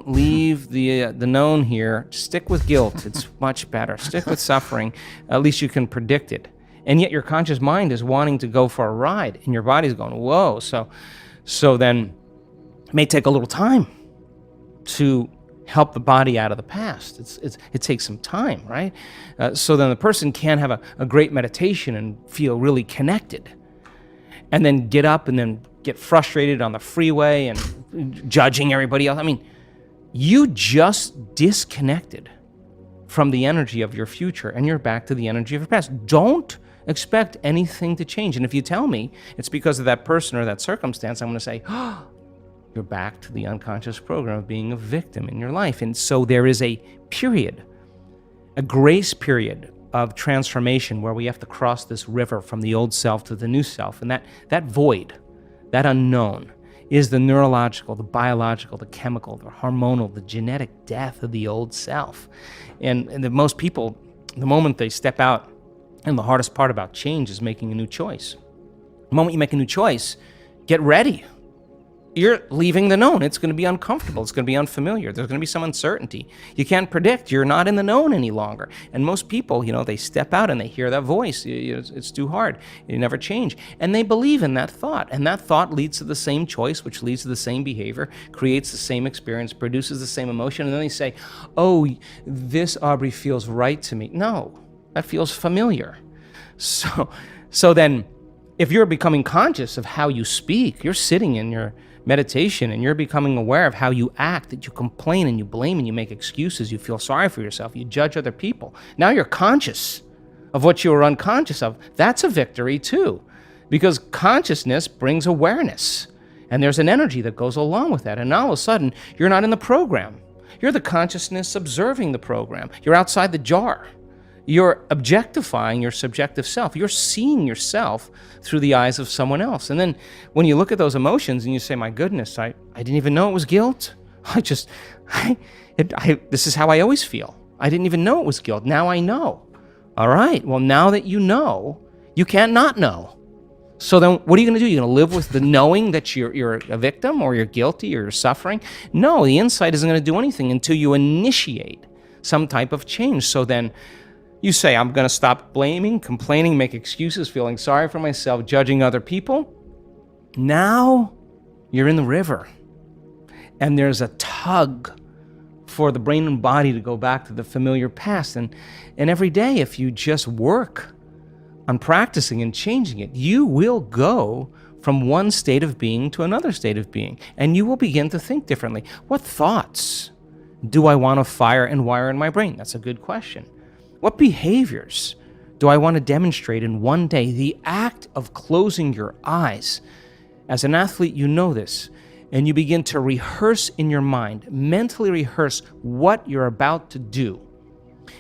leave the known here. Stick with guilt. It's much better. Stick with suffering. At least you can predict it. And yet your conscious mind is wanting to go for a ride, and your body's going, whoa. So then it may take a little time to help the body out of the past. It takes some time, right? So then the person can have a great meditation and feel really connected, and then get up and then get frustrated on the freeway and judging everybody else. I mean, you just disconnected from the energy of your future, and you're back to the energy of your past. Don't expect anything to change. And if you tell me it's because of that person or that circumstance, I'm going to say, oh, you're back to the unconscious program of being a victim in your life. And so there is a period, a grace period of transformation where we have to cross this river from the old self to the new self. And that void, that unknown, is the neurological, the biological, the chemical, the hormonal, the genetic death of the old self. And most people, the moment they step out, and the hardest part about change is making a new choice. The moment you make a new choice, get ready. You're leaving the known. It's going to be uncomfortable. It's going to be unfamiliar. There's going to be some uncertainty. You can't predict. You're not in the known any longer. And most people, they step out and they hear that voice. It's too hard. You never change. And they believe in that thought. And that thought leads to the same choice, which leads to the same behavior, creates the same experience, produces the same emotion. And then they say, oh, this, Aubrey, feels right to me. No, that feels familiar. So then, if you're becoming conscious of how you speak, you're sitting in your meditation and you're becoming aware of how you act, that you complain and you blame and you make excuses, you feel sorry for yourself, you judge other people. Now you're conscious of what you were unconscious of. That's a victory too, because consciousness brings awareness, and there's an energy that goes along with that. And now all of a sudden, you're not in the program. You're the consciousness observing the program. You're outside the jar. You're objectifying your subjective self. You're seeing yourself through the eyes of someone else. And then when you look at those emotions and you say, my goodness, I didn't even know it was guilt. This is how I always feel. I didn't even know it was guilt. Now I know. All right. Well, now that you know, you can't not know. So then what are you going to do? You're going to live with the knowing that you're a victim, or you're guilty, or you're suffering? No, the insight isn't going to do anything until you initiate some type of change. So then You say, I'm going to stop blaming, complaining, make excuses, feeling sorry for myself, judging other people. Now you're in the river, and there's a tug for the brain and body to go back to the familiar past. And every day, if you just work on practicing and changing it, you will go from one state of being to another state of being, and you will begin to think differently. What thoughts do I want to fire and wire in my brain? That's a good question. What behaviors do I want to demonstrate in one day? The act of closing your eyes. As an athlete, you know this, and you begin to rehearse in your mind, mentally rehearse what you're about to do,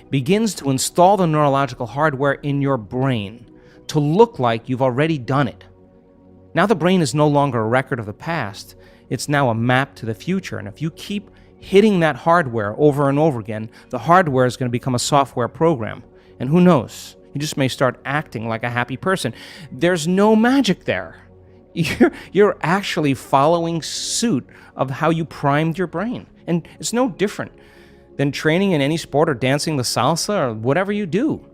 begins to install the neurological hardware in your brain to look like you've already done it. Now the brain is no longer a record of the past, it's now a map to the future, and if you keep hitting that hardware over and over again, the hardware is going to become a software program. And who knows? You just may start acting like a happy person. There's no magic there. You're actually following suit of how you primed your brain. And it's no different than training in any sport or dancing the salsa or whatever you do.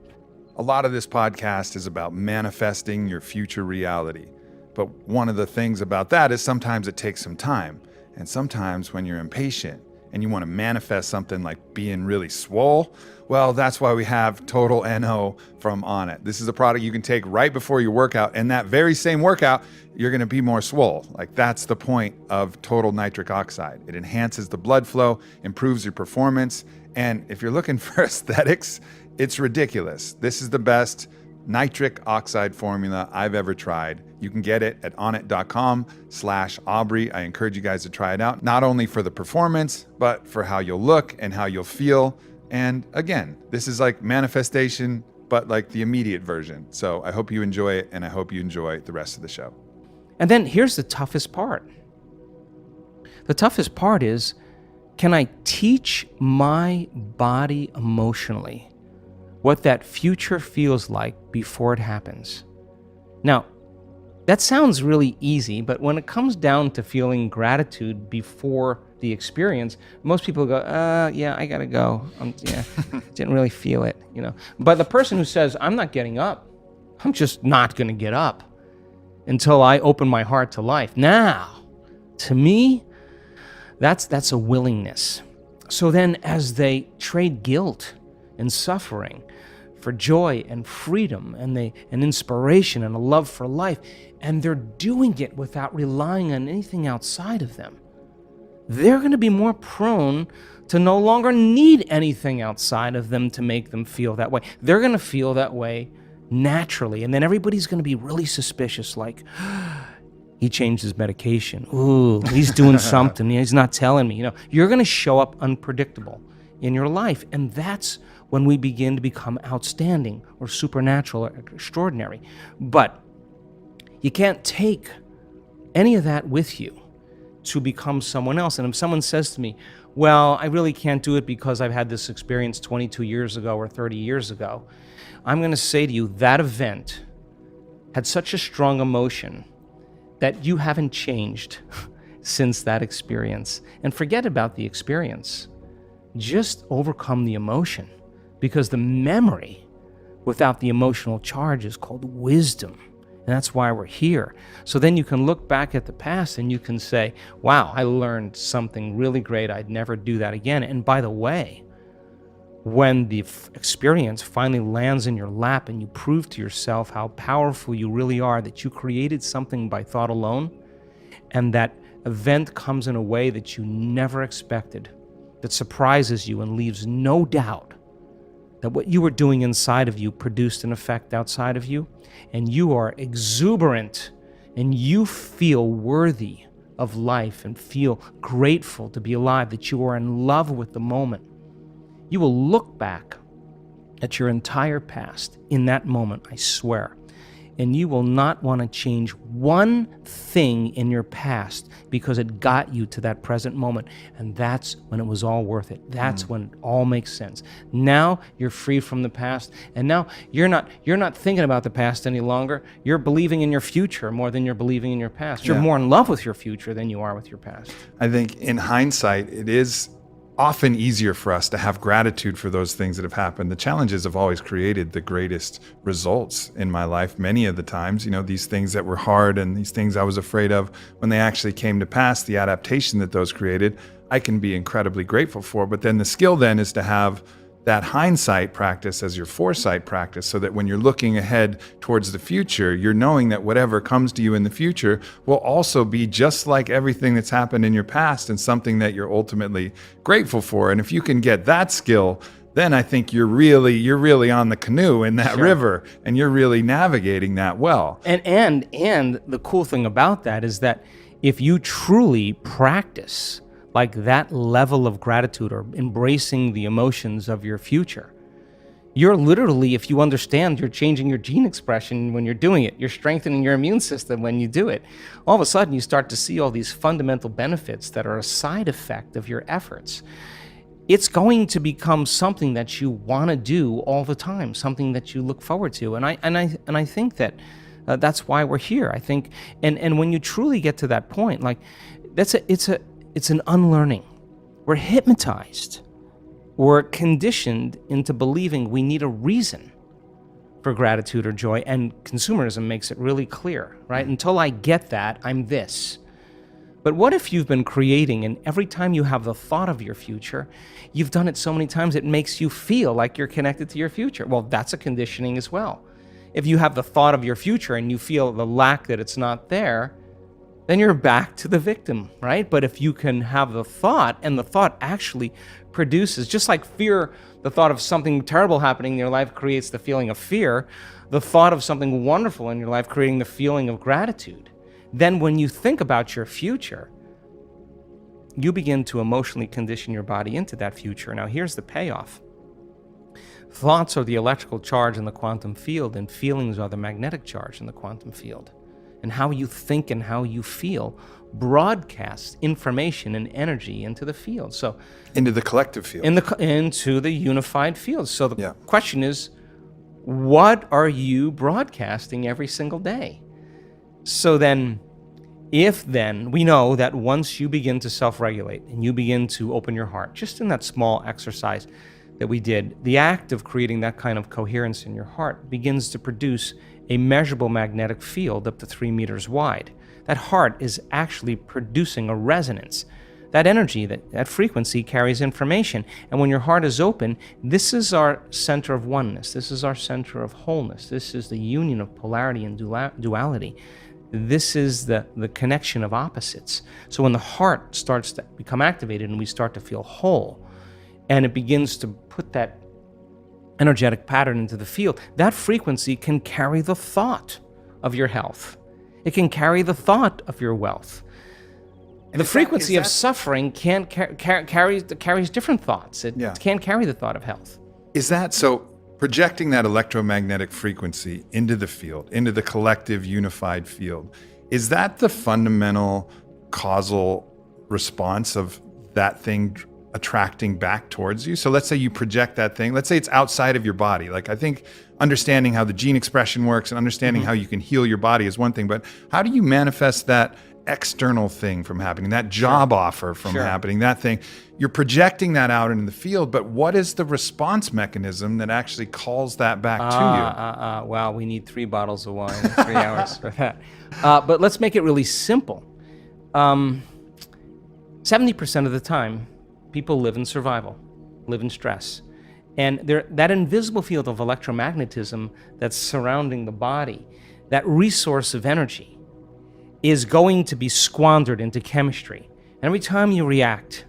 A lot of this podcast is about manifesting your future reality. But one of the things about that is sometimes it takes some time. And sometimes when you're impatient and you want to manifest something like being really swole, well, that's why we have Total NO from Onnit. This is a product you can take right before your workout, and that very same workout, you're going to be more swole. Like, that's the point of total nitric oxide. It enhances the blood flow, improves your performance, and if you're looking for aesthetics, it's ridiculous. This is the best nitric oxide formula I've ever tried. You can get it at onnit.com/Aubrey. I encourage you guys to try it out, not only for the performance, but for how you'll look and how you'll feel. And again, this is like manifestation, but like the immediate version. So I hope you enjoy it, and I hope you enjoy the rest of the show. And then here's the toughest part. The toughest part is, can I teach my body emotionally what that future feels like before it happens? Now, that sounds really easy, but when it comes down to feeling gratitude before the experience, most people go, yeah, I gotta go. Didn't really feel it, you know. But the person who says, I'm not getting up, I'm just not gonna get up until I open my heart to life. Now, to me, that's a willingness. So then as they trade guilt and suffering for joy and freedom and inspiration and a love for life, and they're doing it without relying on anything outside of them, they're going to be more prone to no longer need anything outside of them to make them feel that way. They're going to feel that way naturally, and then everybody's going to be really suspicious, like, he changed his medication. Ooh, he's doing something. He's not telling me. You know, you're going to show up unpredictable in your life, and that's when we begin to become outstanding or supernatural or extraordinary. But you can't take any of that with you to become someone else. And if someone says to me, well, I really can't do it because I've had this experience 22 years ago or 30 years ago, I'm going to say to you, that event had such a strong emotion that you haven't changed since that experience. And forget about the experience. Just overcome the emotion, because the memory without the emotional charge is called wisdom. And that's why we're here. So then you can look back at the past and you can say, wow, I learned something really great. I'd never do that again. And by the way, when the experience finally lands in your lap and you prove to yourself how powerful you really are, that you created something by thought alone, and that event comes in a way that you never expected, that surprises you and leaves no doubt that what you were doing inside of you produced an effect outside of you, and you are exuberant and you feel worthy of life and feel grateful to be alive, that you are in love with the moment, you will look back at your entire past in that moment, I swear, and you will not want to change one thing in your past because it got you to that present moment. And that's when it was all worth it. That's when it all makes sense. Now you're free from the past, and now you're not thinking about the past any longer. You're believing in your future more than you're believing in your past. You're more in love with your future than you are with your past. I think in hindsight, it is often easier for us to have gratitude for those things that have happened. The challenges have always created the greatest results in my life. Many of the times, these things that were hard and these things I was afraid of, when they actually came to pass, the adaptation that those created, I can be incredibly grateful for. But then the skill then is to have that hindsight practice as your foresight practice, so that when you're looking ahead towards the future, you're knowing that whatever comes to you in the future will also be just like everything that's happened in your past and something that you're ultimately grateful for. And if you can get that skill, then I think you're really on the canoe in that river, and you're really navigating that well. And the cool thing about that is that if you truly practice like that level of gratitude or embracing the emotions of your future, you're literally, if you understand, you're changing your gene expression when you're doing it. You're strengthening your immune system when you do it. All of a sudden, you start to see all these fundamental benefits that are a side effect of your efforts. It's going to become something that you want to do all the time, something that you look forward to. And I think that that's why we're here. I think, and when you truly get to that point, like it's an unlearning. We're hypnotized. We're conditioned into believing we need a reason for gratitude or joy, and consumerism makes it really clear, right? Until I get that, I'm this. But what if you've been creating, and every time you have the thought of your future, you've done it so many times it makes you feel like you're connected to your future? Well, that's a conditioning as well. If you have the thought of your future and you feel the lack that it's not there, then you're back to the victim, right? But if you can have the thought, and the thought actually produces, just like fear, the thought of something terrible happening in your life creates the feeling of fear, the thought of something wonderful in your life creating the feeling of gratitude. Then when you think about your future, you begin to emotionally condition your body into that future. Now here's the payoff. Thoughts are the electrical charge in the quantum field, and feelings are the magnetic charge in the quantum field. And how you think and how you feel broadcasts information and energy into the field. So into the collective field. Into the unified field. So the question is, what are you broadcasting every single day? So then, we know that once you begin to self-regulate and you begin to open your heart, just in that small exercise that we did, the act of creating that kind of coherence in your heart begins to produce a measurable magnetic field up to 3 meters wide. That heart is actually producing a resonance. That energy, that frequency carries information. And when your heart is open, this is our center of oneness. This is our center of wholeness. This is the union of polarity and duality. This is the connection of opposites. So when the heart starts to become activated and we start to feel whole, and it begins to put that energetic pattern into the field, that frequency can carry the thought of your health. It can carry the thought of your wealth. The frequency of suffering carries different thoughts. It can't carry the thought of health. Is that so? Projecting that electromagnetic frequency into the field, into the collective unified field, is that the fundamental causal response of that thing attracting back towards you? So let's say you project that thing. Let's say it's outside of your body. Like, I think understanding how the gene expression works and understanding how you can heal your body is one thing, but how do you manifest that external thing from happening, that job offer from happening, that thing? You're projecting that out into the field, but what is the response mechanism that actually calls that back to you? Wow, we need 3 bottles of wine in 3 hours for that. But let's make it really simple. 70% of the time, people live in survival, live in stress. And that invisible field of electromagnetism that's surrounding the body, that resource of energy, is going to be squandered into chemistry. And every time you react,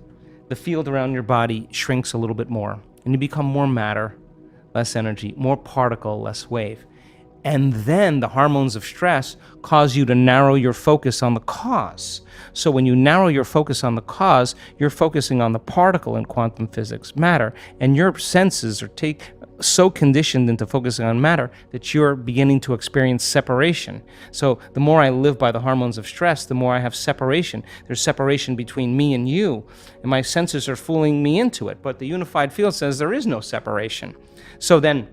the field around your body shrinks a little bit more, and you become more matter, less energy, more particle, less wave. And then the hormones of stress cause you to narrow your focus on the cause. So when you narrow your focus on the cause, you're focusing on the particle in quantum physics, matter, and your senses are so conditioned into focusing on matter that you're beginning to experience separation. So the more I live by the hormones of stress, the more I have separation. There's separation between me and you, and my senses are fooling me into it. But the unified field says there is no separation. So then,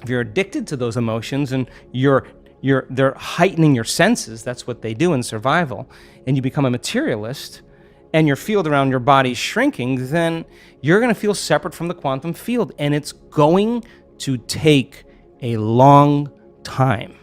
if you're addicted to those emotions and they're heightening your senses, that's what they do in survival, and you become a materialist, and your field around your body shrinking, then you're going to feel separate from the quantum field. And it's going to take a long time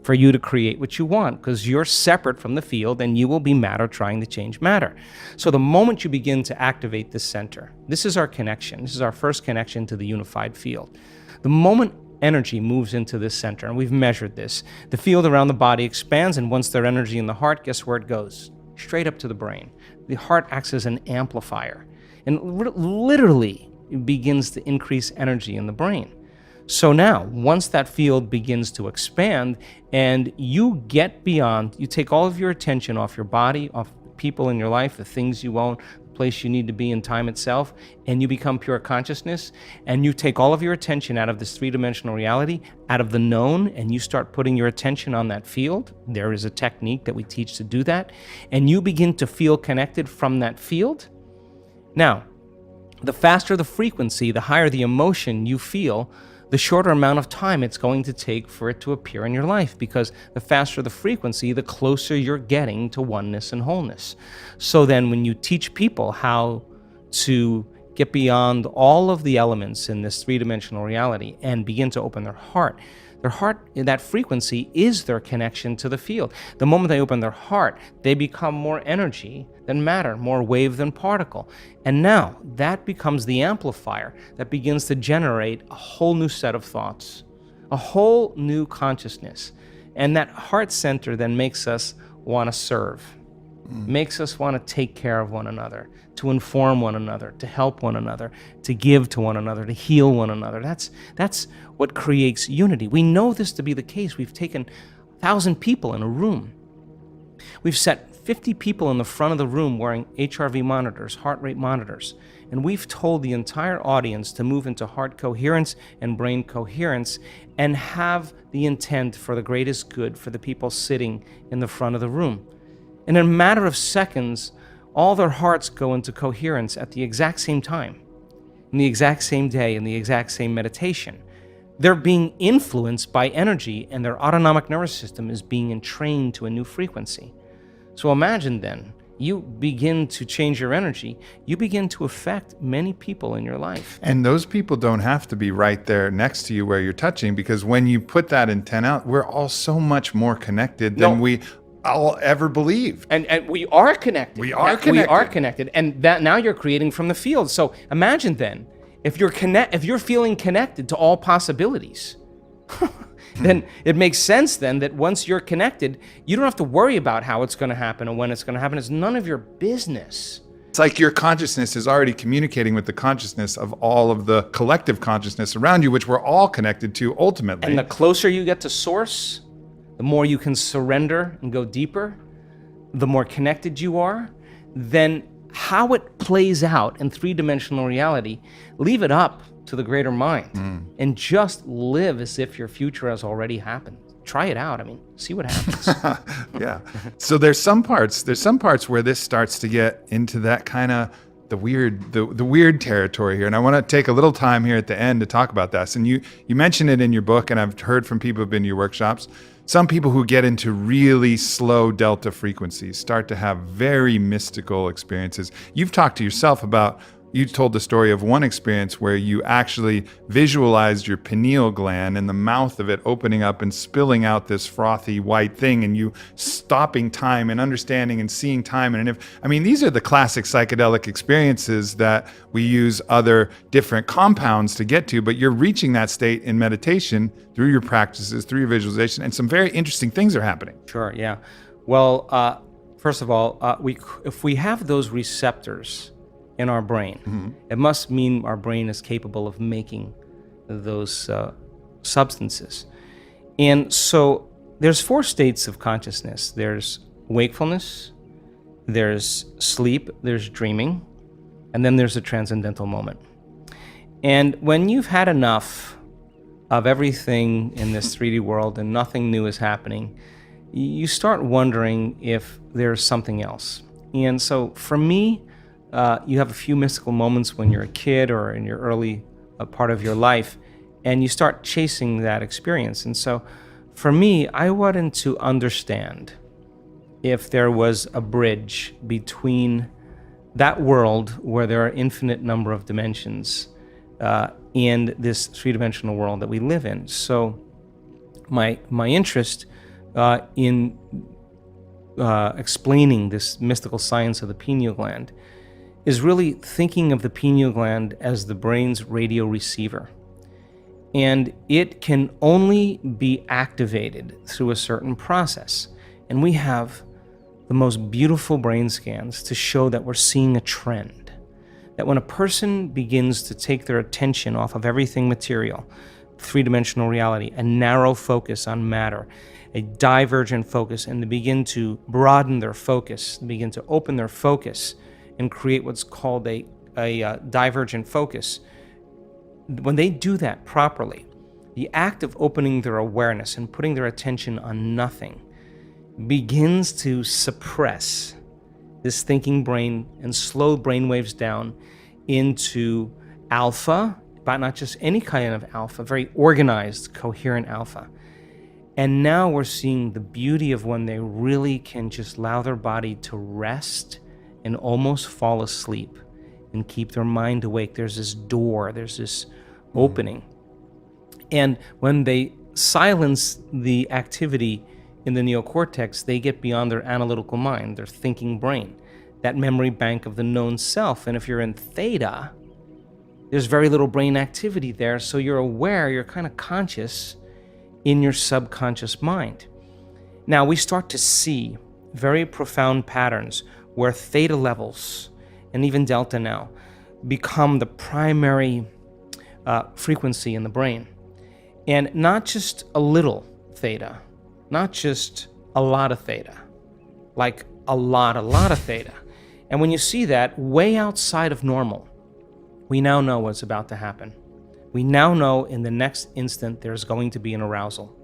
for you to create what you want, because you're separate from the field and you will be matter trying to change matter. So the moment you begin to activate this center, this is our connection. This is our first connection to the unified field. The moment energy moves into this center, and we've measured this, the field around the body expands, and once there's energy in the heart, guess where it goes? Straight up to the brain. The heart acts as an amplifier and literally begins to increase energy in the brain. So now, once that field begins to expand and you get beyond, you take all of your attention off your body, off people in your life, the things you own, the place you need to be in time itself, and you become pure consciousness, and you take all of your attention out of this three-dimensional reality, out of the known, and you start putting your attention on that field. There is a technique that we teach to do that, and you begin to feel connected from that field. Now, the faster the frequency, the higher the emotion you feel, the shorter amount of time it's going to take for it to appear in your life, because the faster the frequency, the closer you're getting to oneness and wholeness. So then when you teach people how to get beyond all of the elements in this three-dimensional reality and begin to open their heart, that frequency is their connection to the field. The moment they open their heart, they become more energy than matter, more wave than particle. And now that becomes the amplifier that begins to generate a whole new set of thoughts, a whole new consciousness. And that heart center then makes us want to serve, makes us want to take care of one another, to inform one another, to help one another, to give to one another, to heal one another. That's what creates unity. We know this to be the case. We've taken 1,000 people in a room. We've set 50 people in the front of the room wearing HRV monitors, heart rate monitors, and we've told the entire audience to move into heart coherence and brain coherence and have the intent for the greatest good for the people sitting in the front of the room. And in a matter of seconds, all their hearts go into coherence at the exact same time, in the exact same day, in the exact same meditation. They're being influenced by energy, and their autonomic nervous system is being entrained to a new frequency. So imagine then, you begin to change your energy, you begin to affect many people in your life. And those people don't have to be right there next to you where you're touching, because when you put that intent out, we're all so much more connected than we all ever believed. And we are connected. We are connected. We are connected. And that now you're creating from the field. So imagine then, if you're feeling connected to all possibilities, then it makes sense then that once you're connected, you don't have to worry about how it's going to happen or when it's going to happen. It's none of your business. It's like your consciousness is already communicating with the consciousness of all of the collective consciousness around you, which we're all connected to ultimately. And the closer you get to source, the more you can surrender and go deeper, the more connected you are. Then how it plays out in three-dimensional reality, leave it up to the greater mind and just live as if your future has already happened. Try it out. I mean, see what happens. Yeah. So there's some parts where this starts to get into that kind of the weird territory here. And I want to take a little time here at the end to talk about this. And you mentioned it in your book, and I've heard from people who've been to your workshops. Some people who get into really slow delta frequencies start to have very mystical experiences. You've talked to yourself about, you told the story of one experience where you actually visualized your pineal gland and the mouth of it opening up and spilling out this frothy white thing, and you stopping time and understanding and seeing time. And these are the classic psychedelic experiences that we use other different compounds to get to, but you're reaching that state in meditation through your practices, through your visualization, and some very interesting things are happening. Sure, yeah. Well, first of all, if we have those receptors in our brain, it must mean our brain is capable of making those substances. And so there's 4 states of consciousness. There's wakefulness, there's sleep, there's dreaming, and then there's a transcendental moment. And when you've had enough of everything in this 3D world and nothing new is happening, you start wondering if there's something else. And so for me, you have a few mystical moments when you're a kid or in your early part of your life, and you start chasing that experience. And so for me, I wanted to understand if there was a bridge between that world where there are infinite number of dimensions in this three-dimensional world that we live in. So my interest in explaining this mystical science of the pineal gland is really thinking of the pineal gland as the brain's radio receiver. And it can only be activated through a certain process. And we have the most beautiful brain scans to show that we're seeing a trend. That when a person begins to take their attention off of everything material, three-dimensional reality, a narrow focus on matter, a divergent focus, and they begin to broaden their focus, they begin to open their focus and create what's called a divergent focus. When they do that properly, the act of opening their awareness and putting their attention on nothing begins to suppress this thinking brain and slow brain waves down into alpha, but not just any kind of alpha, very organized, coherent alpha. And now we're seeing the beauty of when they really can just allow their body to rest and almost fall asleep and keep their mind awake. There's this door, there's this opening. And when they silence the activity in the neocortex, they get beyond their analytical mind, their thinking brain, that memory bank of the known self. And if you're in theta, there's very little brain activity there, so you're aware, you're kind of conscious in your subconscious mind. Now we start to see very profound patterns where theta levels, and even delta now, become the primary frequency in the brain. And not just a little theta, not just a lot of theta, like a lot of theta. And when you see that way outside of normal, we now know what's about to happen. We now know in the next instant there's going to be an arousal.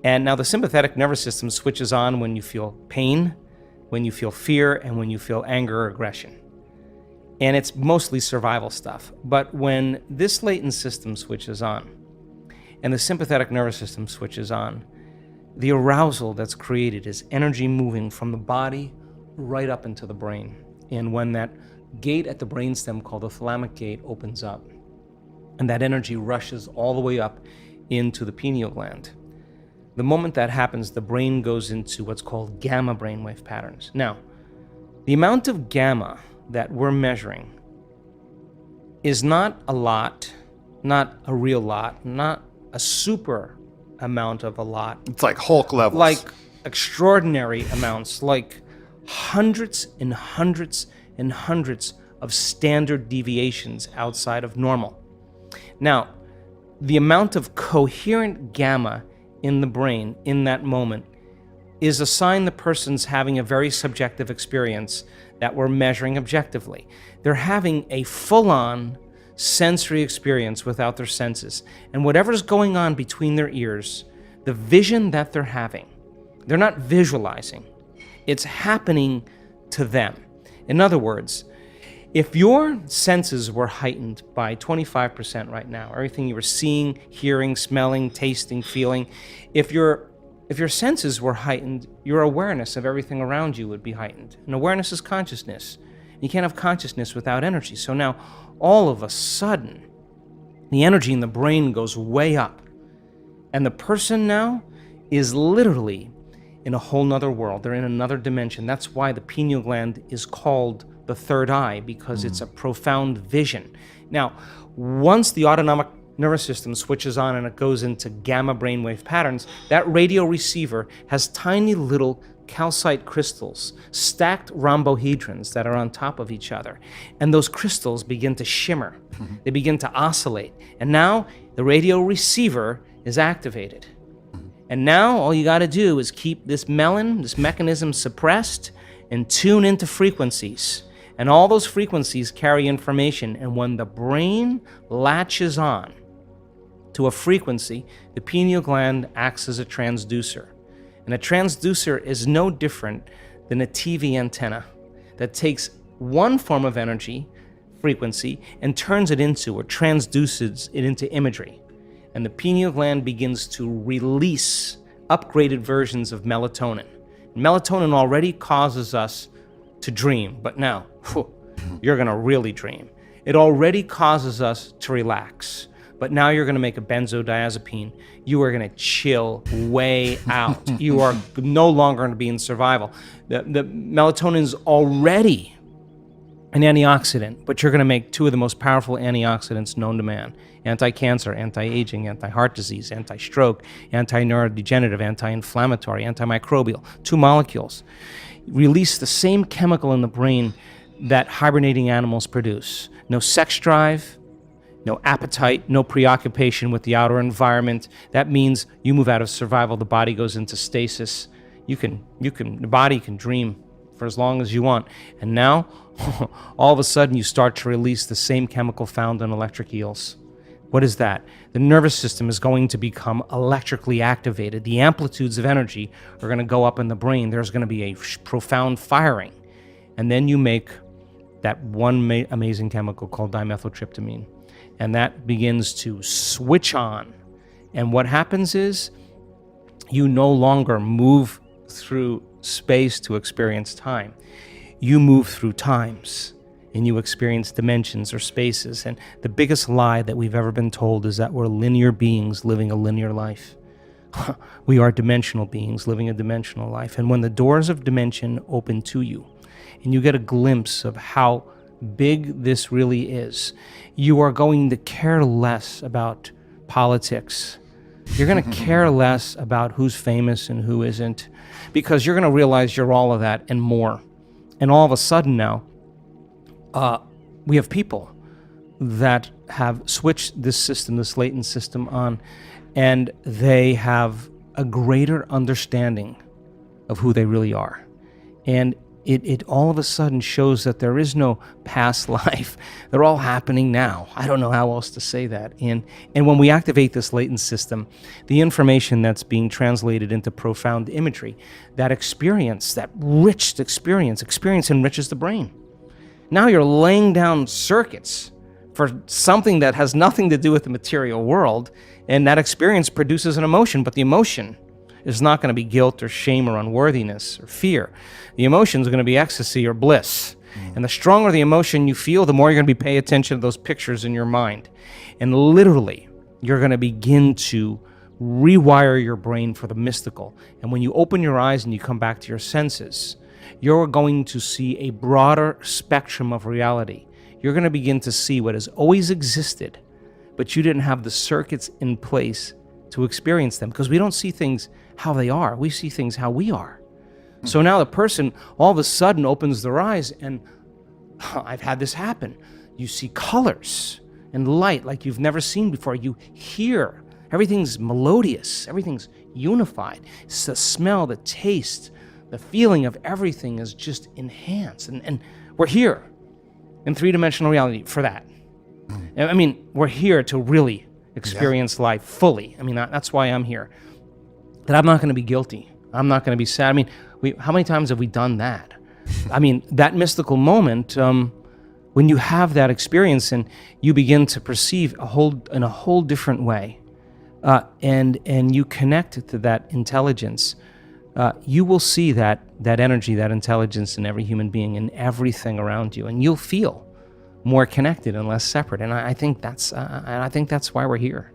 And now the sympathetic nervous system switches on when you feel pain, when you feel fear, and when you feel anger or aggression. And it's mostly survival stuff. But when this latent system switches on, and the sympathetic nervous system switches on, the arousal that's created is energy moving from the body right up into the brain. And when that gate at the brainstem called the thalamic gate opens up, and that energy rushes all the way up into the pineal gland, the moment that happens, the brain goes into what's called gamma brainwave patterns. Now, the amount of gamma that we're measuring is not a lot, not a real lot, not a super amount of a lot. It's like Hulk levels. Like extraordinary amounts, like hundreds and hundreds and hundreds of standard deviations outside of normal. Now, the amount of coherent gamma in the brain in that moment is a sign the person's having a very subjective experience that we're measuring objectively. They're having a full-on sensory experience without their senses. And whatever's going on between their ears, the vision that they're having, they're not visualizing. It's happening to them. In other words, if your senses were heightened by 25% right now, everything you were seeing, hearing, smelling, tasting, feeling, if your senses were heightened, your awareness of everything around you would be heightened. And awareness is consciousness. You can't have consciousness without energy. So now, all of a sudden, the energy in the brain goes way up. And the person now is literally in a whole nother world. They're in another dimension. That's why the pineal gland is called the third eye, because it's a profound vision. Now, once the autonomic nervous system switches on and it goes into gamma brainwave patterns, that radio receiver has tiny little calcite crystals, stacked rhombohedrons that are on top of each other. And those crystals begin to shimmer. They begin to oscillate. And now the radio receiver is activated. And now all you got to do is keep this mechanism suppressed and tune into frequencies. And all those frequencies carry information. And when the brain latches on to a frequency, the pineal gland acts as a transducer. And a transducer is no different than a TV antenna that takes one form of energy, frequency, and turns it into, or transduces it into imagery. And the pineal gland begins to release upgraded versions of melatonin. Melatonin already causes us to dream, but now you're going to really dream. It already causes us to relax, but now you're going to make a benzodiazepine. You are going to chill way out. You are no longer going to be in survival. The melatonin is already an antioxidant, but you're going to make two of the most powerful antioxidants known to man: anti-cancer, anti-aging, anti-heart disease, anti-stroke, anti-neurodegenerative, anti-inflammatory, antimicrobial. 2 molecules release the same chemical in the brain that hibernating animals produce. No sex drive, no appetite, no preoccupation with the outer environment. That means you move out of survival, the body goes into stasis. The body can dream for as long as you want. And now, all of a sudden, you start to release the same chemical found in electric eels. What is that? The nervous system is going to become electrically activated. The amplitudes of energy are going to go up in the brain. There's going to be a profound firing. And then you make that one amazing chemical called dimethyltryptamine. And that begins to switch on. And what happens is you no longer move through space to experience time. You move through times and you experience dimensions or spaces. And the biggest lie that we've ever been told is that we're linear beings living a linear life. We are dimensional beings living a dimensional life. And when the doors of dimension open to you and you get a glimpse of how big this really is, you are going to care less about politics. You're going to care less about who's famous and who isn't, because you're going to realize you're all of that and more. And all of a sudden now, we have people that have switched this system, this latent system on, and they have a greater understanding of who they really are. And it all of a sudden shows that there is no past life. They're all happening now. I don't know how else to say that. And when we activate this latent system, the information that's being translated into profound imagery, that experience, that rich experience enriches the brain. Now you're laying down circuits for something that has nothing to do with the material world, and that experience produces an emotion, but the emotion is not going to be guilt or shame or unworthiness or fear. The emotion is going to be ecstasy or bliss. And the stronger the emotion you feel, the more you're going to be paying attention to those pictures in your mind. And literally, you're going to begin to rewire your brain for the mystical. And when you open your eyes and you come back to your senses, you're going to see a broader spectrum of reality. You're going to begin to see what has always existed, but you didn't have the circuits in place to experience them, because we don't see things how they are. We see things how we are. So now the person all of a sudden opens their eyes, and I've had this happen. You see colors and light like you've never seen before. You hear. Everything's melodious. Everything's unified. It's the smell, the taste, the feeling of everything is just enhanced. And we're here in three-dimensional reality for that. I mean, we're here to really experience life fully. I mean, that's why I'm here. That I'm not going to be guilty. I'm not going to be sad. I mean, how many times have we done that? I mean, that mystical moment, when you have that experience and you begin to perceive in a whole different way, and you connect to that intelligence, you will see that energy, that intelligence in every human being, in everything around you, and you'll feel more connected and less separate. And I think that's why we're here.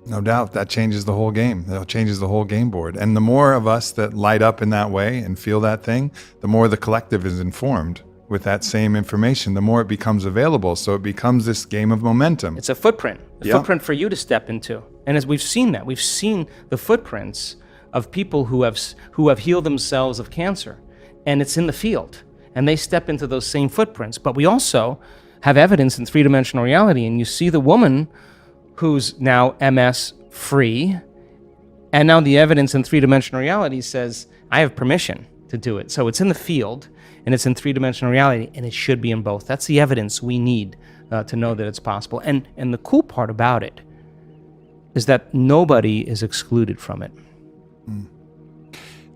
No doubt that changes the whole game. That changes the whole game board. And the more of us that light up in that way and feel that thing, the more the collective is informed with that same information, the more it becomes available. So it becomes this game of momentum. It's a footprint footprint for you to step into. And as we've seen that, we've seen the footprints of people who have healed themselves of cancer, and it's in the field, and they step into those same footprints. But we also have evidence in three-dimensional reality, and you see the woman who's now MS free, and now the evidence in three-dimensional reality says, I have permission to do it. So it's in the field, and it's in three-dimensional reality, and it should be in both. That's the evidence we need to know that it's possible. And the cool part about it is that nobody is excluded from it.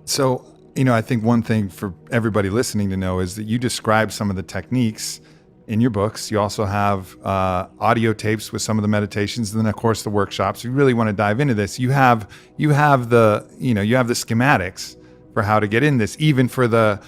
So, I think one thing for everybody listening to know is that you describe some of the techniques in your books. You also have audio tapes with some of the meditations, and then of course the workshops. You really want to dive into this. You have the schematics for how to get in this, even for the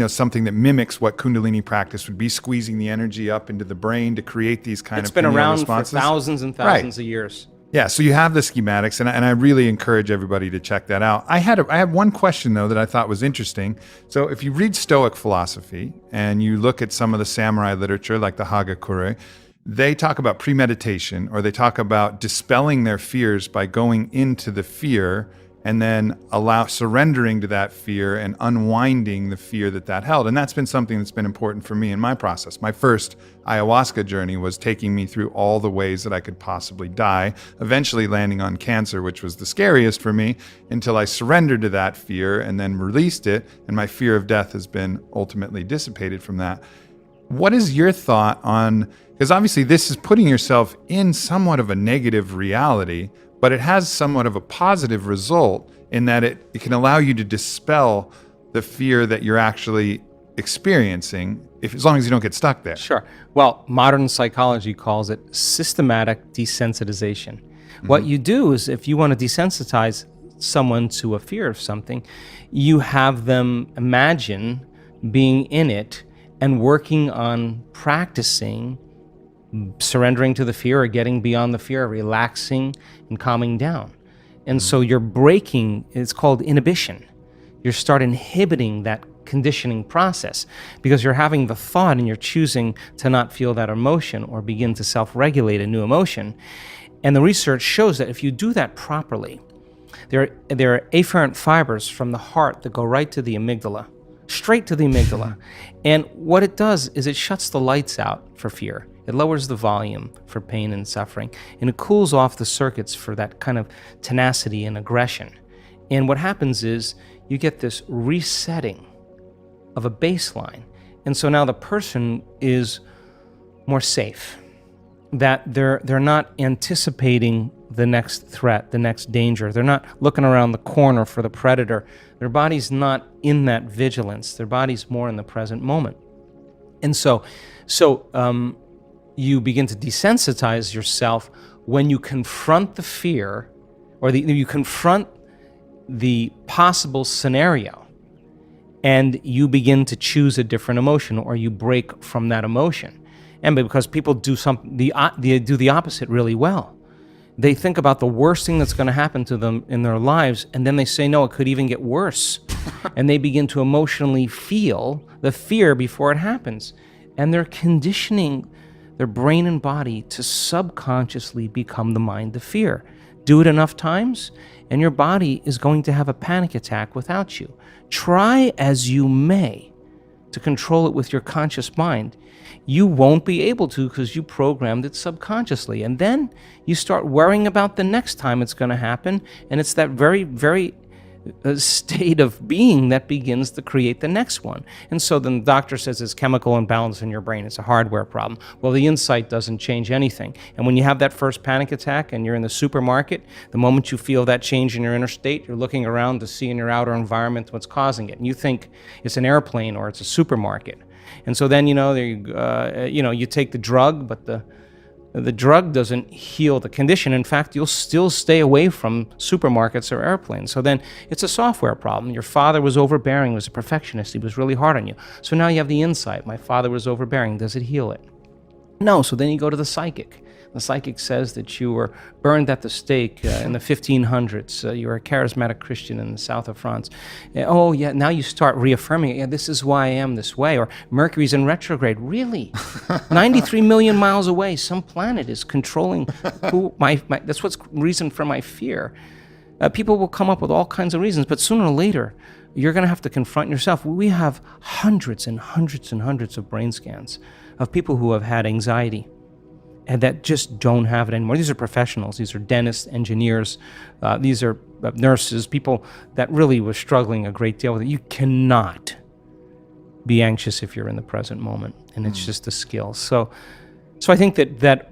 something that mimics what Kundalini practice would be, squeezing the energy up into the brain to create these kind It's of been pineal around responses. for thousands and thousands of years. Yeah, so you have the schematics, and I really encourage everybody to check that out. I had one question, though, that I thought was interesting. So if you read Stoic philosophy and you look at some of the samurai literature, like the Hagakure, they talk about premeditation, or they talk about dispelling their fears by going into the fear and then surrendering to that fear and unwinding the fear that held. And that's been something that's been important for me in my process. My first ayahuasca journey was taking me through all the ways that I could possibly die, eventually landing on cancer, which was the scariest for me, until I surrendered to that fear and then released it. And my fear of death has been ultimately dissipated from that. What is your thought on, because obviously this is putting yourself in somewhat of a negative reality, but it has somewhat of a positive result in that it can allow you to dispel the fear that you're actually experiencing, as long as you don't get stuck there. Sure. Well, modern psychology calls it systematic desensitization. Mm-hmm. What you do is, if you want to desensitize someone to a fear of something, you have them imagine being in it and working on practicing surrendering to the fear, or getting beyond the fear, relaxing and calming down. And so you're breaking, it's called inhibition. You start inhibiting that conditioning process because you're having the thought and you're choosing to not feel that emotion or begin to self-regulate a new emotion. And the research shows that if you do that properly, there are afferent fibers from the heart that go right to the amygdala, straight to the amygdala. And what it does is it shuts the lights out for fear. It lowers the volume for pain and suffering, and it cools off the circuits for that kind of tenacity and aggression. And what happens is you get this resetting of a baseline. And so now the person is more safe, that they're not anticipating the next threat, the next danger. They're not looking around the corner for the predator. Their body's not in that vigilance. Their body's more in the present moment. And so you begin to desensitize yourself when you confront the fear, or you confront the possible scenario, and you begin to choose a different emotion, or you break from that emotion. And because people do they do the opposite really well. They think about the worst thing that's going to happen to them in their lives, and then they say, no, it could even get worse. And they begin to emotionally feel the fear before it happens. And they're conditioning their brain and body to subconsciously become the mind of fear. Do it enough times, and your body is going to have a panic attack without you. Try as you may to control it with your conscious mind. You won't be able to, because you programmed it subconsciously. And then you start worrying about the next time it's going to happen, and it's that very, very state of being that begins to create the next one. And so then the doctor says it's chemical imbalance in your brain. It's a hardware problem. Well, the insight doesn't change anything. And when you have that first panic attack and you're in the supermarket, the moment you feel that change in your inner state, you're looking around to see in your outer environment what's causing it. And you think it's an airplane or it's a supermarket. And so then, you take the drug, but the drug doesn't heal the condition. In fact, you'll still stay away from supermarkets or airplanes. So then it's a software problem. Your father was overbearing, was a perfectionist. He was really hard on you. So now you have the insight. My father was overbearing. Does it heal it? No. So then you go to the psychic. The psychic says that you were burned at the stake in the 1500s. You were a charismatic Christian in the south of France. Oh, yeah, now you start reaffirming it. Yeah, this is why I am this way. Or Mercury's in retrograde. Really? 93 million miles away, some planet is controlling who that's what's reason for my fear. People will come up with all kinds of reasons, but sooner or later, you're going to have to confront yourself. We have hundreds and hundreds and hundreds of brain scans of people who have had anxiety and that just don't have it anymore. These are professionals. These are dentists, engineers. These are nurses, people that really were struggling a great deal with it. You cannot be anxious if you're in the present moment, and it's just a skill. So I think that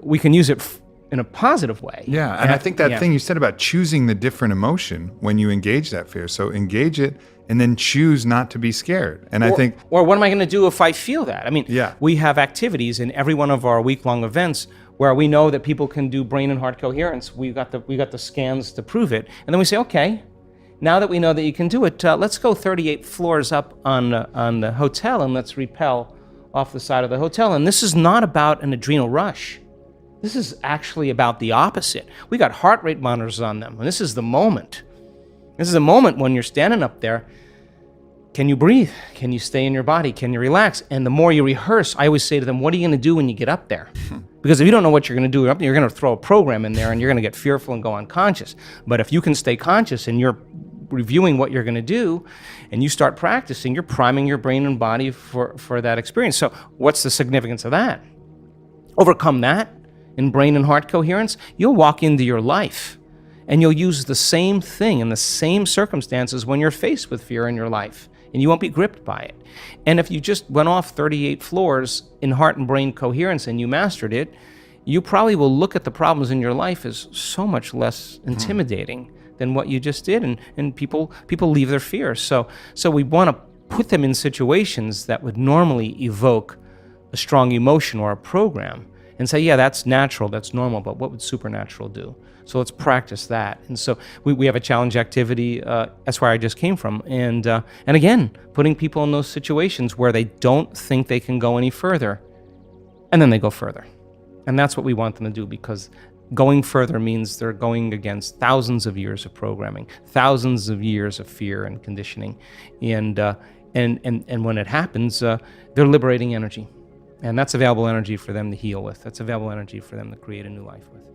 we can use it in a positive way. Yeah, and I think that thing you said about choosing the different emotion when you engage that fear. So engage it and then choose not to be scared. And I think... Or what am I going to do if I feel that? I mean, we have activities in every one of our week-long events where we know that people can do brain and heart coherence. We got the scans to prove it. And then we say, okay, Now that we know that you can do it, let's go 38 floors up on the hotel, and let's rappel off the side of the hotel. And this is not about an adrenal rush. This is actually about the opposite. We got heart rate monitors on them, and this is the moment. This is a moment when you're standing up there. Can you breathe? Can you stay in your body? Can you relax? And the more you rehearse, I always say to them, what are you going to do when you get up there? Because if you don't know what you're going to do up there, you're going to throw a program in there and you're going to get fearful and go unconscious. But if you can stay conscious and you're reviewing what you're going to do and you start practicing, you're priming your brain and body for that experience. So what's the significance of that? Overcome that in brain and heart coherence, you'll walk into your life and you'll use the same thing in the same circumstances when you're faced with fear in your life, and you won't be gripped by it. And if you just went off 38 floors in heart and brain coherence and you mastered it, you probably will look at the problems in your life as so much less intimidating than what you just did, and people leave their fears. So we want to put them in situations that would normally evoke a strong emotion or a program and say, yeah, that's natural, that's normal, but what would supernatural do? So let's practice that. And so we have a challenge activity. That's where I just came from. And again, putting people in those situations where they don't think they can go any further, and then they go further. And that's what we want them to do, because going further means they're going against thousands of years of programming, thousands of years of fear and conditioning. And when it happens, they're liberating energy. And that's available energy for them to heal with. That's available energy for them to create a new life with.